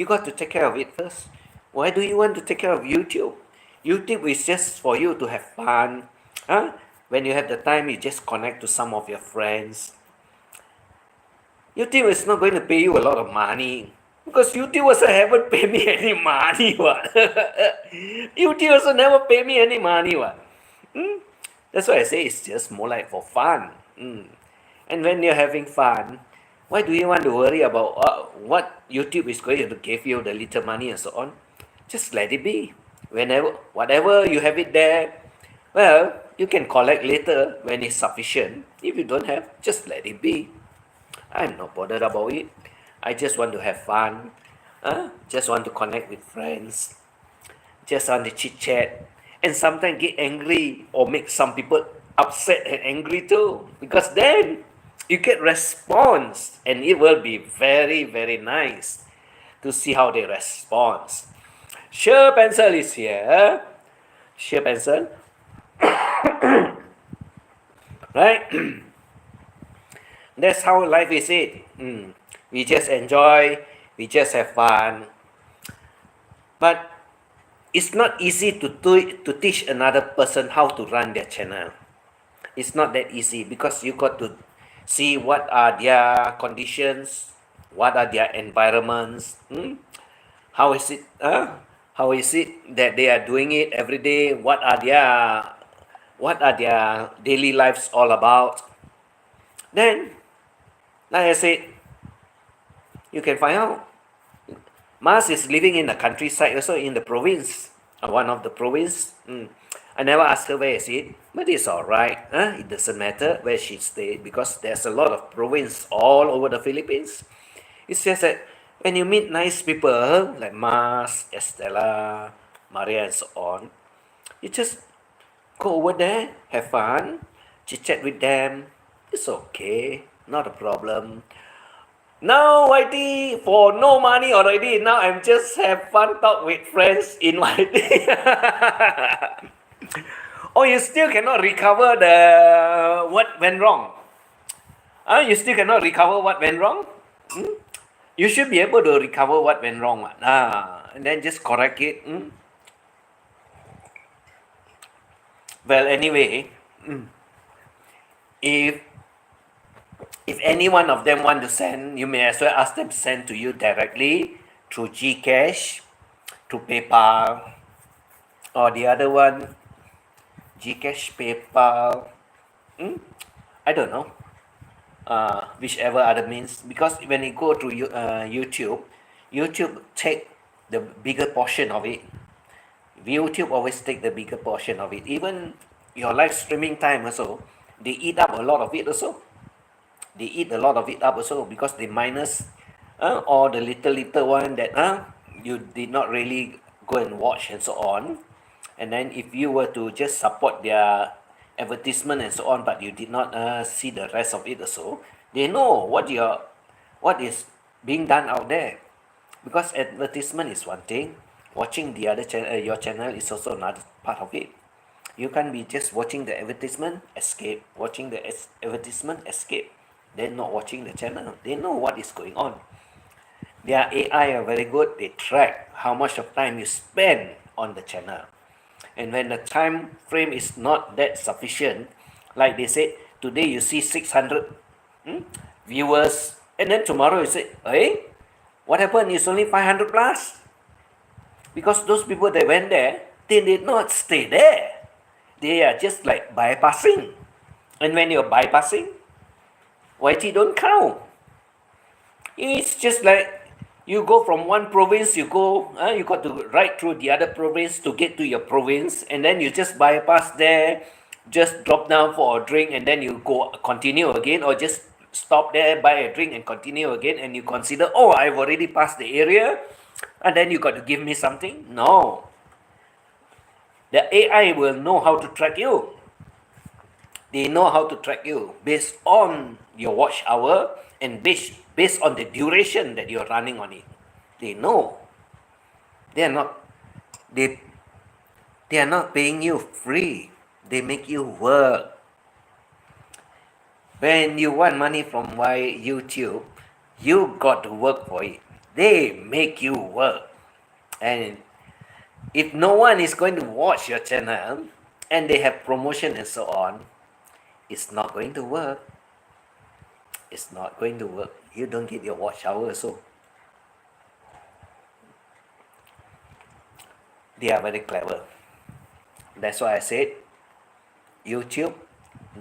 got to take care of it first. Why do you want to take care of YouTube? YouTube is just for you to have fun. When you have the time, you just connect to some of your friends. YouTube is not going to pay you a lot of money because YouTube also haven't paid me any money. What? YouTube also never pay me any money. What? That's why I say it's just more like for fun. And when you're having fun, why do you want to worry about what YouTube is going to give you, the little money and so on? Just let it be. Whatever you have it there, well, you can collect later when it's sufficient. If you don't have, just let it be. I'm not bothered about it. I just want to have fun. Just want to connect with friends. Just want to chit chat. And sometimes get angry or make some people upset and angry too. Because then you get response. And it will be very, very nice to see how they respond. Sure Pencil is here. Sure Pencil. Right? That's how life is it. We just enjoy, we just have fun. But it's not easy to teach another person how to run their channel. It's not that easy because you got to see what are their conditions, what are their environments, how is it that they are doing it every day, what are their daily lives all about. Then, like I said, you can find out. Mars is living in the countryside, also in the province, one of the province. I never asked her where is it, but it's all right. Huh? It doesn't matter where she stayed because there's a lot of province all over the Philippines. It's just that when you meet nice people like Mas, Estella, Maria, and so on, you just go over there, have fun, chit chat with them. It's okay, not a problem. Now, YT, for no money already, now I'm just have fun talk with friends in YT. Oh, you still cannot recover the what went wrong. You still cannot recover what went wrong. Hmm? You should be able to recover what went wrong. And then just correct it. Well, anyway, if any one of them want to send, you may as well ask them to send to you directly through Gcash, to PayPal, or the other one, Gcash, PayPal. I don't know. Whichever other means, because when you go to YouTube take the bigger portion of it. YouTube always take the bigger portion of it. Even your live streaming time also, they eat up a lot of it also. They eat a lot of it up also because they minus all the little one that you did not really go and watch and so on. And then if you were to just support their advertisement and so on, but you did not see the rest of it also, they know what is being done out there. Because advertisement is one thing, watching the other channel, your channel is also another part of it. You can't be just watching the advertisement, escape, watching the advertisement, escape, then not watching the channel. They know what is going on. Their AI are very good. They track how much of time you spend on the channel. And when the time frame is not that sufficient, like they said, today you see 600 viewers, and then tomorrow you say, hey, what happened? It's only 500 plus. Because those people that went there, they did not stay there. They are just like bypassing. And when you're bypassing, YT don't count. It's just like you go from one province, you got to ride through the other province to get to your province, and then you just bypass there, just drop down for a drink, and then you go continue again, or just stop there, buy a drink, and continue again, and you consider, oh, I've already passed the area, and then you got to give me something. No. The AI will know how to track you. They know how to track you based on your watch hour and based on the duration that you're running on it. They know. They are not paying you free. They make you work. When you want money from YouTube, you got to work for it. They make you work. And if no one is going to watch your channel and they have promotion and so on, it's not going to work. It's not going to work. You don't get your watch hour, so they are very clever. That's why I said YouTube,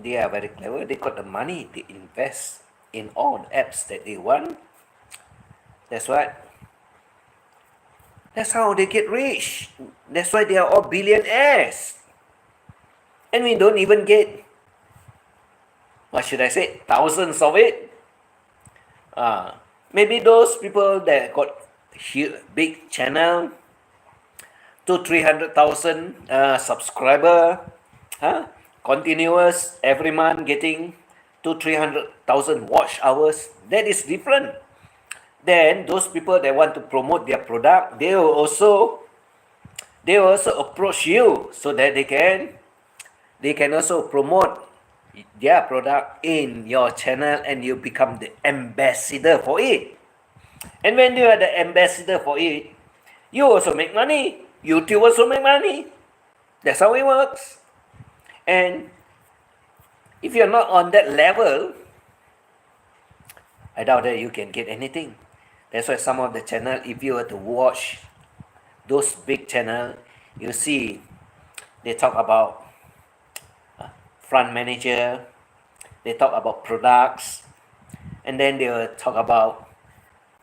they are very clever. They got the money. They invest in all the apps that they want. That's how they get rich. That's why they are all billionaires. And we don't even get, what should I say, thousands of it. Maybe those people that got big channel, 200,000-300,000 subscriber, continuous every month getting 200,000-300,000 watch hours. That is different. Then those people that want to promote their product, they will also approach you so that they can also promote their product in your channel, and you become the ambassador for it. And when you are the ambassador for it, you also make money. YouTube also make money. That's how it works. And if you're not on that level, I doubt that you can get anything. That's why some of the channel, if you were to watch those big channel, you see they talk about front manager, they talk about products, and then they will talk about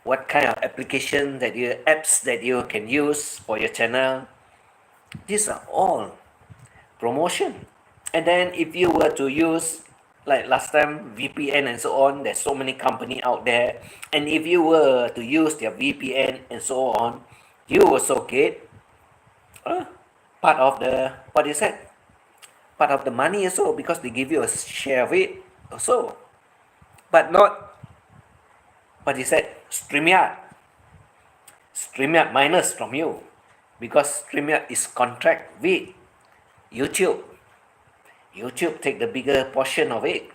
what kind of apps that you can use for your channel. These are all promotion. And then if you were to use like last time VPN and so on, there's so many company out there, and if you were to use their VPN and so on, you also get part of the what is that? Part of the money also, because they give you a share of it also, but not what is that? StreamYard minus from you, because StreamYard is contract with YouTube. YouTube take the bigger portion of it,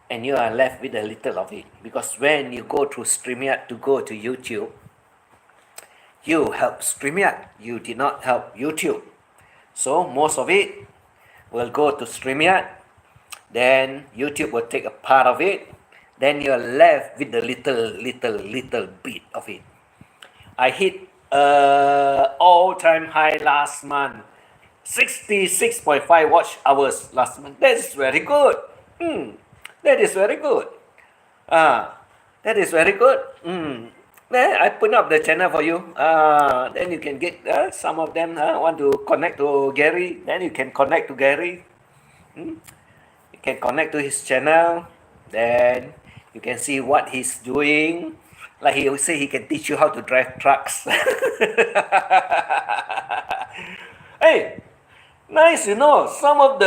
and you are left with a little of it, because when you go through StreamYard to go to YouTube, you help StreamYard, you did not help YouTube. So most of it will go to StreamYard, then YouTube will take a part of it, then you're left with the little bit of it. I hit all-time high last month, 66.5 watch hours last month. That is very good. That is very good. That is very good. Then I put up the channel for you. Then you can get some of them want to connect to Gary. Then you can connect to Gary. You can connect to his channel. Then you can see what he's doing. Like he will say, he can teach you how to drive trucks. Hey, nice, you know. Some of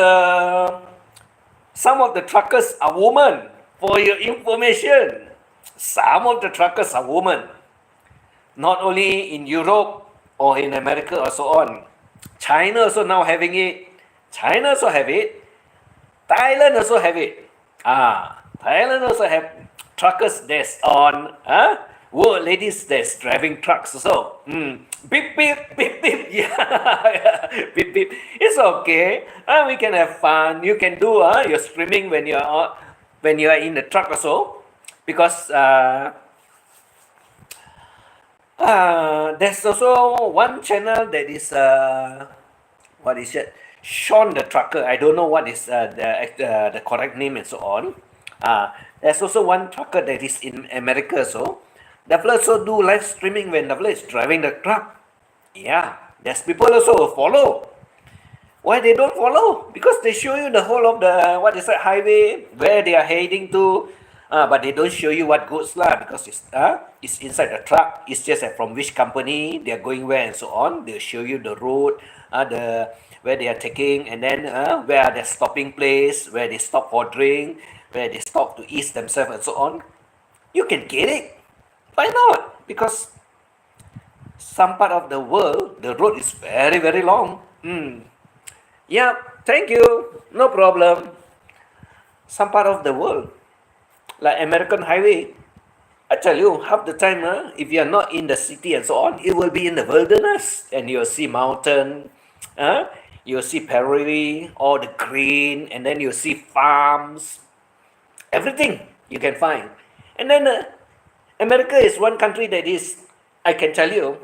the truckers are women. For your information, some of the truckers are women. Not only in Europe or in America or so on. China also now having it. China also have it. Thailand also have it. Thailand also have truckers that's on. World ladies that's driving trucks also. Beep beep beep beep. Yeah, beep beep. It's okay. We can have fun. You can do your streaming when you are in the truck also, because there's also one channel that is what is it? Sean the Trucker. I don't know what is the correct name and so on. There's also one trucker that is in America, so the fella also do live streaming when the fella is driving the truck. Yeah, there's people also who follow. Why they don't follow? Because they show you the whole of the what is that highway, where they are heading to, but they don't show you what goods lah, because it's inside the truck. It's just from which company they are going where and so on. They'll show you the road, where they are taking, and then where are their stopping place, where they stop for drink, where they stop to ease themselves and so on. You can get it. Why not? Because some part of the world, the road is very, very long. Yeah, thank you. No problem. Some part of the world, like American highway, I tell you, half the time, if you are not in the city and so on, it will be in the wilderness, and you'll see mountain, you'll see prairie, all the green, and then you'll see farms, everything you can find. And then America is one country that is, I can tell you,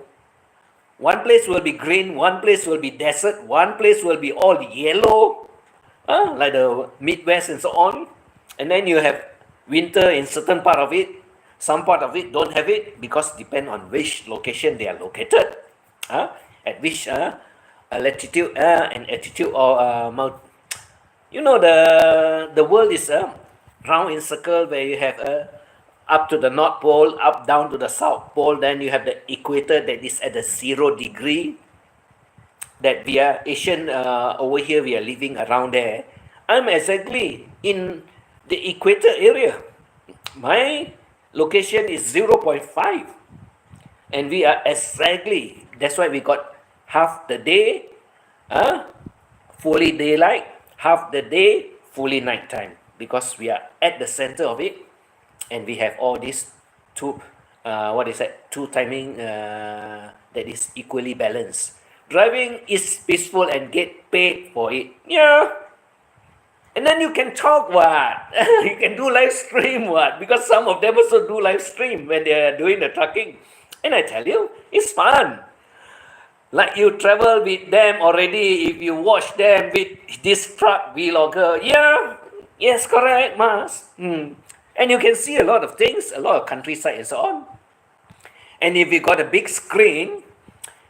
one place will be green, one place will be desert, one place will be all yellow, like the Midwest and so on. And then you have winter in certain part of it. Some part of it don't have it, because depend on which location they are located, at which latitude and altitude or mount. You know, the world is round in circle, where you have up to the North Pole, up down to the South Pole. Then you have the equator that is at the 0 degree. That we are Asian over here, we are living around there. I'm exactly in the equator area. My location is 0.5, and we are exactly. That's why we got half the day fully daylight, half the day fully nighttime, because we are at the center of it. And we have all these two timing that is equally balanced. Driving is peaceful and get paid for it. Yeah. And then you can talk what? You can do live stream what? Because some of them also do live stream when they are doing the trucking. And I tell you, it's fun. Like you travel with them already, if you watch them with this truck vlogger. Yeah. Yes, correct, Mas. And you can see a lot of things, a lot of countryside and so on. And if you got a big screen,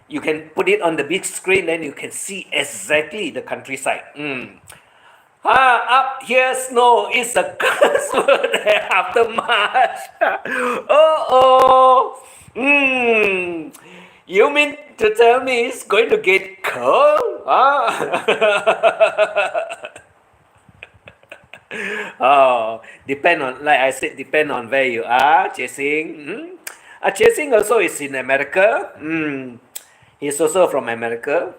You can put it on the big screen, then you can see exactly the countryside. Up here, snow is a curse word after March. Oh. You mean to tell me it's going to get cold? Oh, depend on, like I said, depend on where you are chasing. Chasing also is in America. He's also from America.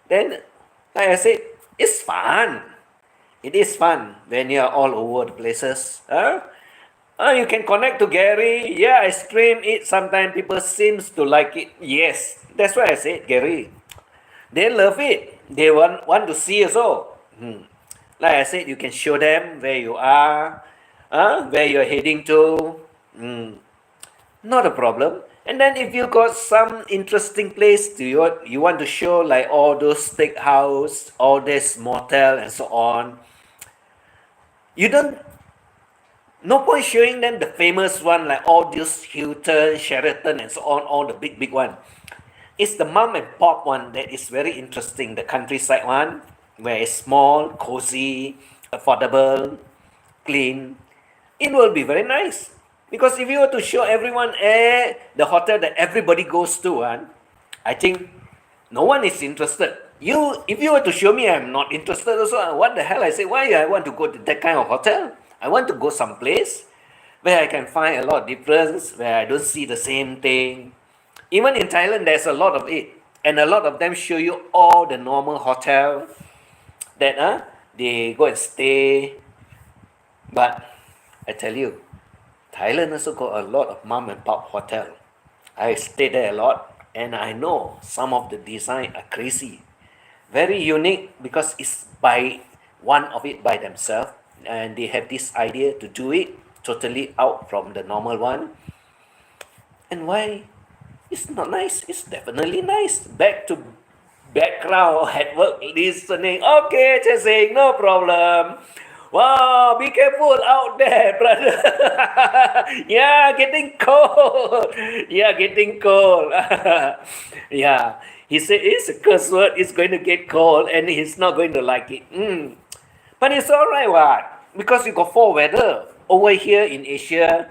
Then, like I said, it's fun. It is fun when you are all over the places. You can connect to Gary. Yeah, I stream it. Sometimes people seems to like it. Yes, that's why I said Gary. They love it. They want to see also. Like I said, you can show them where you are, where you're heading to. Not a problem. And then if you got some interesting place you want to show, like all those steakhouse, all this motel and so on, you don't, no point showing them the famous one like all those Hilton, Sheraton and so on, all the big one. It's the mom and pop one that is very interesting, the countryside one, where it's small, cozy, affordable, clean. It will be very nice. Because if you were to show everyone the hotel that everybody goes to, I think no one is interested. If you were to show me, I'm not interested also. What the hell? I say, why I want to go to that kind of hotel? I want to go someplace where I can find a lot of difference, where I don't see the same thing. Even in Thailand, there's a lot of it. And a lot of them show you all the normal hotel that they go and stay. But I tell you, Thailand also got a lot of mom and pop hotel. I stayed there a lot and I know some of the design are crazy. Very unique because it's by one of it by themselves and they have this idea to do it totally out from the normal one. And why? It's not nice. It's definitely nice. Back to background at work listening. Okay, chasing, no problem. Wow, be careful out there, brother. Yeah, getting cold. Yeah, getting cold. Yeah, he said it's a curse word. It's going to get cold and he's not going to like it. But it's all right, what? Because you got four weather. Over here in Asia,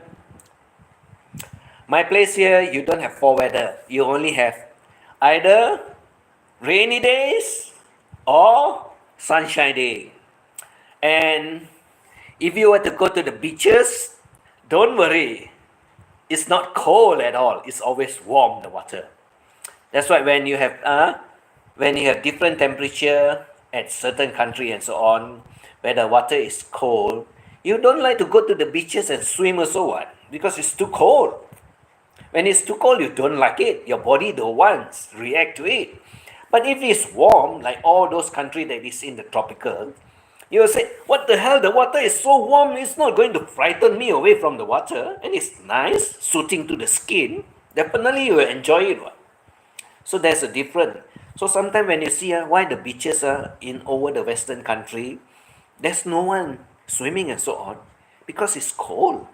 my place here, you don't have four weather. You only have either rainy days or sunshine day. And if you were to go to the beaches, don't worry. It's not cold at all. It's always warm, the water. That's why when you have different temperature at certain country and so on, where the water is cold, you don't like to go to the beaches and swim also what? Because it's too cold. When it's too cold, you don't like it. Your body don't want react to it. But if it's warm, like all those countries that is in the tropical, you will say, what the hell, the water is so warm, it's not going to frighten me away from the water. And it's nice, suiting to the skin. Definitely you will enjoy it. So there's a difference. So sometimes when you see why the beaches are in over the western country, there's no one swimming and so on, because it's cold.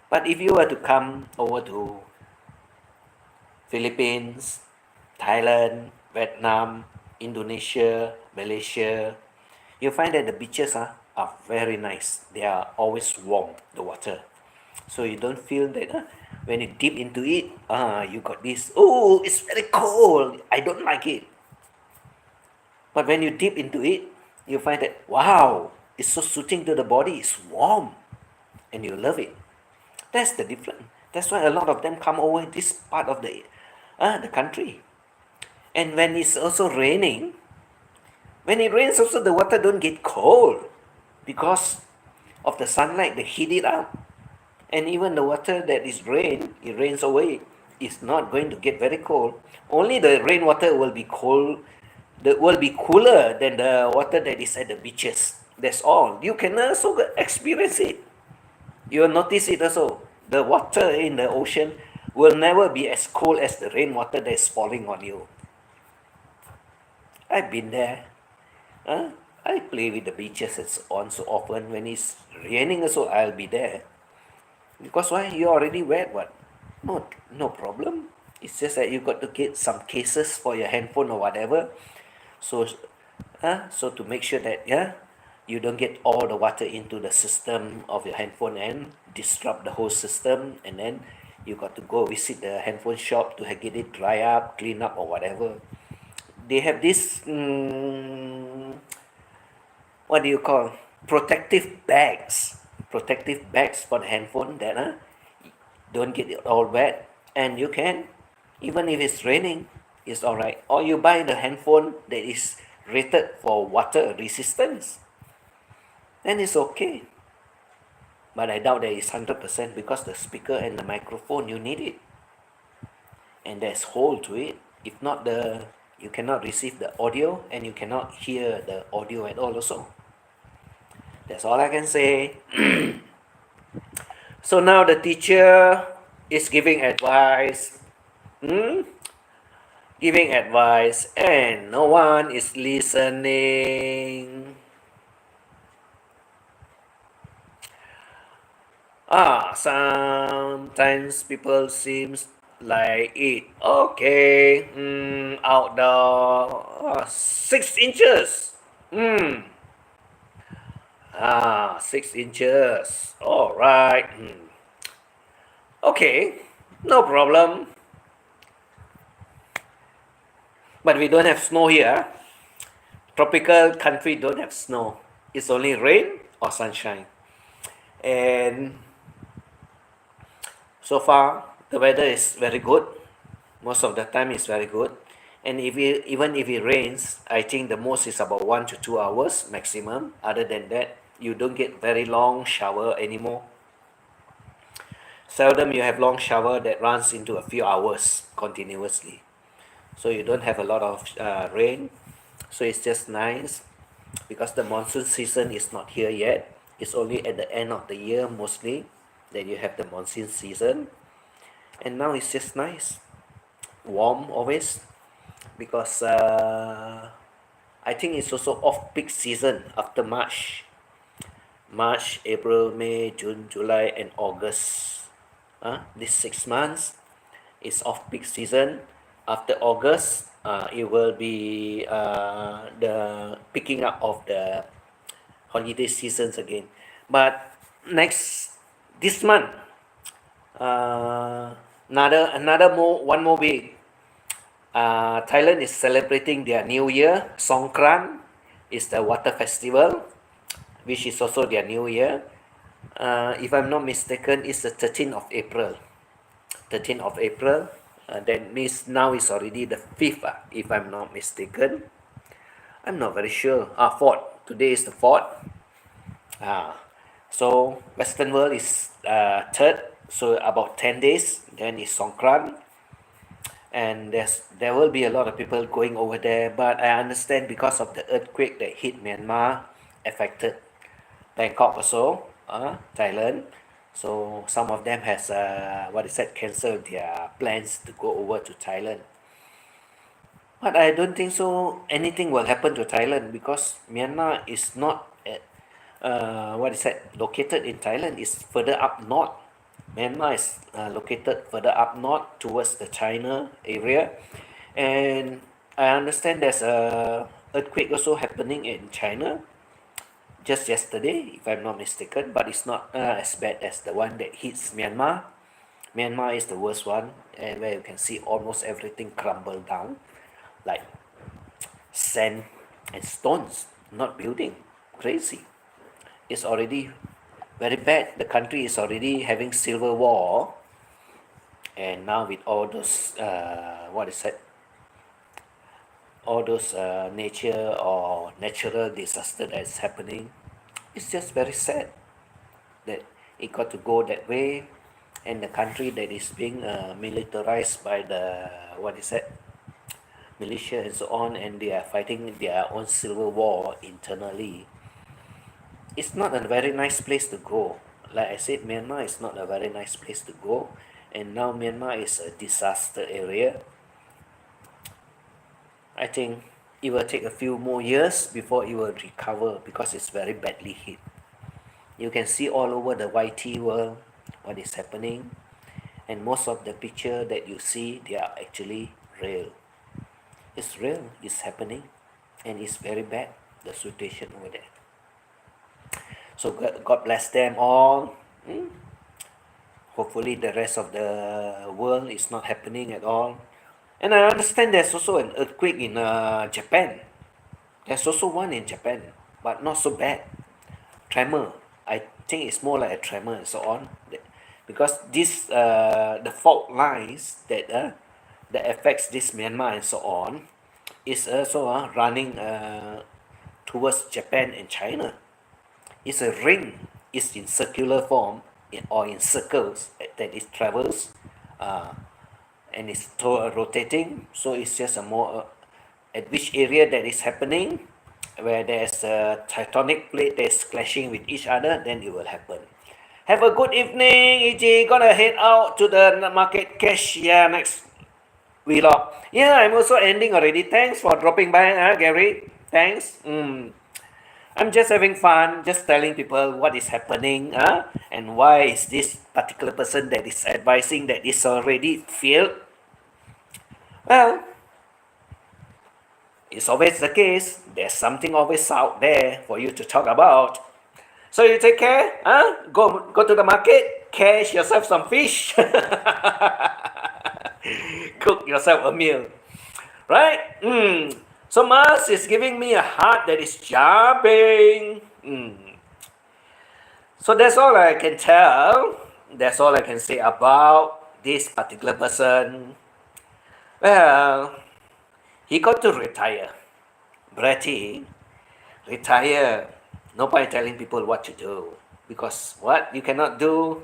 But if you were to come over to Philippines, Thailand, Vietnam, Indonesia, Malaysia, you find that the beaches are very nice. They are always warm, the water. So you don't feel that when you dip into it, you got this, oh, it's very cold. I don't like it. But when you dip into it, you find that, wow, it's so suiting to the body. It's warm. And you love it. That's the difference. That's why a lot of them come over this part of the country. And when it's also raining, when it rains also the water don't get cold because of the sunlight, they heat it up. And even the water that is rain, it rains away, it's not going to get very cold. Only the rainwater will be cold, will be cooler than the water that is at the beaches. That's all. You can also experience it. You will notice it also. The water in the ocean will never be as cold as the rainwater that is falling on you. I've been there. I play with the beaches and so on so often. When it's raining also, I'll be there. Because why? You're already wet, what? No problem. It's just that you got to get some cases for your handphone or whatever. So, so to make sure that you don't get all the water into the system of your handphone and disrupt the whole system, and then you got to go visit the handphone shop to get it dry up, clean up or whatever. They have this what do you call, protective bags for the handphone that don't get it all wet, and you can, even if it's raining, it's all right. Or you buy the handphone that is rated for water resistance, then it's okay. But I doubt that it's 100% because the speaker and the microphone, you need it, and there's hole to it. If not, you cannot receive the audio and you cannot hear the audio at all also. That's all I can say. So now the teacher is giving advice, giving advice, and no one is listening. Sometimes people seems like it. Okay, outdoor, 6 inches. 6 inches. All right. Okay, no problem. But we don't have snow here. Tropical country don't have snow. It's only rain or sunshine. And so far, the weather is very good. Most of the time it's very good. And even if it rains, I think the most is about 1 to 2 hours maximum. Other than that, you don't get very long shower anymore. Seldom you have long shower that runs into a few hours continuously. So you don't have a lot of rain. So it's just nice because the monsoon season is not here yet. It's only at the end of the year mostly that you have the monsoon season. And now it's just nice. Warm always. Because I think it's also off-peak season after March. March, April, May, June, July, and August. These 6 months is off-peak season. After August, it will be the picking up of the holiday seasons again. But this month, one more week, Thailand is celebrating their New Year. Songkran is the water festival, which is also their New Year. If I'm not mistaken, it's the 13th of April. 13th of April. That means now it's already the 5th, if I'm not mistaken. I'm not very sure. 4th. Today is the 4th. So Western world is 3rd. So about 10 days. Then is Songkran. And there will be a lot of people going over there. But I understand because of the earthquake that hit Myanmar, affected Bangkok also, Thailand. So some of them has cancelled their plans to go over to Thailand. But I don't think so anything will happen to Thailand because Myanmar is not located in Thailand. It's further up north. Myanmar is located further up north towards the China area. And I understand there's a earthquake also happening in China just yesterday, if I'm not mistaken, but it's not as bad as the one that hits Myanmar. Myanmar is the worst one, and where you can see almost everything crumble down, like sand and stones, not building. Crazy. It's already very bad. The country is already having civil war, and now with all those nature or natural disaster that is happening, it's just very sad that it got to go that way, and the country that is being militarized by the militia and so on, and they are fighting their own civil war internally. It's not a very nice place to go. Like I said, Myanmar is not a very nice place to go, and now Myanmar is a disaster area. I think it will take a few more years before it will recover because it's very badly hit. You can see all over the YT world what is happening. And most of the picture that you see, they are actually real. It's real, it's happening, and it's very bad, the situation over there. So God bless them all. Hopefully the rest of the world is not happening at all. And I understand there's also an earthquake in Japan. There's also one in Japan, but not so bad. Tremor. I think it's more like a tremor and so on. Because this the fault lines that affects this Myanmar and so on is also running towards Japan and China. It's a ring. It's in circular form or in circles that it travels, and it's rotating. So it's just a more at which area that is happening, where there's a tectonic plate that's clashing with each other, then it will happen. Have a good evening, EJ. Gonna head out to the market cash. Yeah, next vlog. Yeah, I'm also ending already. Thanks for dropping by, Gary. Thanks. I'm just having fun, just telling people what is happening, and why is this particular person that is advising that is already failed. Well, it's always the case. There's something always out there for you to talk about. So you take care, Go to the market, catch yourself some fish, cook yourself a meal, right? So Mars is giving me a heart that is jumping. So that's all I can tell. That's all I can say about this particular person. Well, he got to retire. BRETTIE, retire. No point telling people what to do. Because what you cannot do,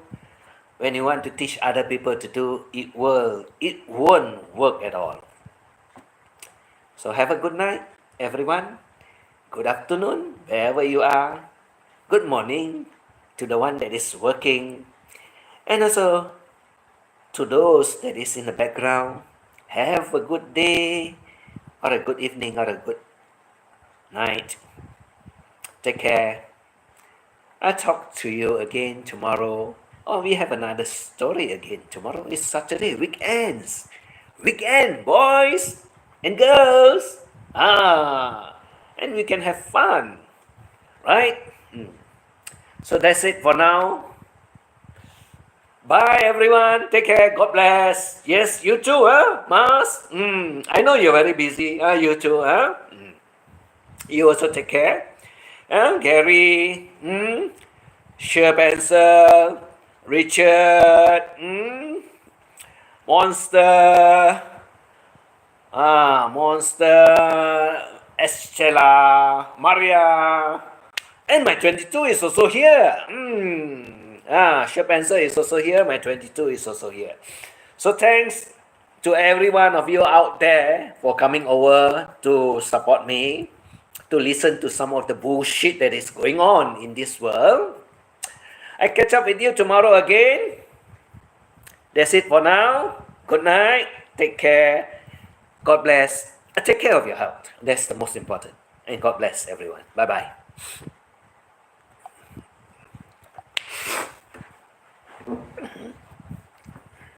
when you want to teach other people to do, it won't work at all. So have a good night, everyone. Good afternoon, wherever you are. Good morning to the one that is working. And also to those that is in the background. Have a good day, or a good evening, or a good night. Take care. I'll talk to you again tomorrow. Oh, we have another story again. Tomorrow is Saturday, weekends. Weekend, boys and girls. And we can have fun, right? So that's it for now. Bye, everyone. Take care. God bless. Yes, you too, Mars? I know you're very busy. You too, You also take care. Gary, Spencer, Richard, Monster, Estella, Maria, and my 22 is also here. Spencer is also here. My 22 is also here. So thanks to every one of you out there for coming over to support me, to listen to some of the bullshit that is going on in this world. I catch up with you tomorrow again. That's it for now. Good night. Take care. God bless. Take care of your health. That's the most important. And God bless everyone. Bye-bye.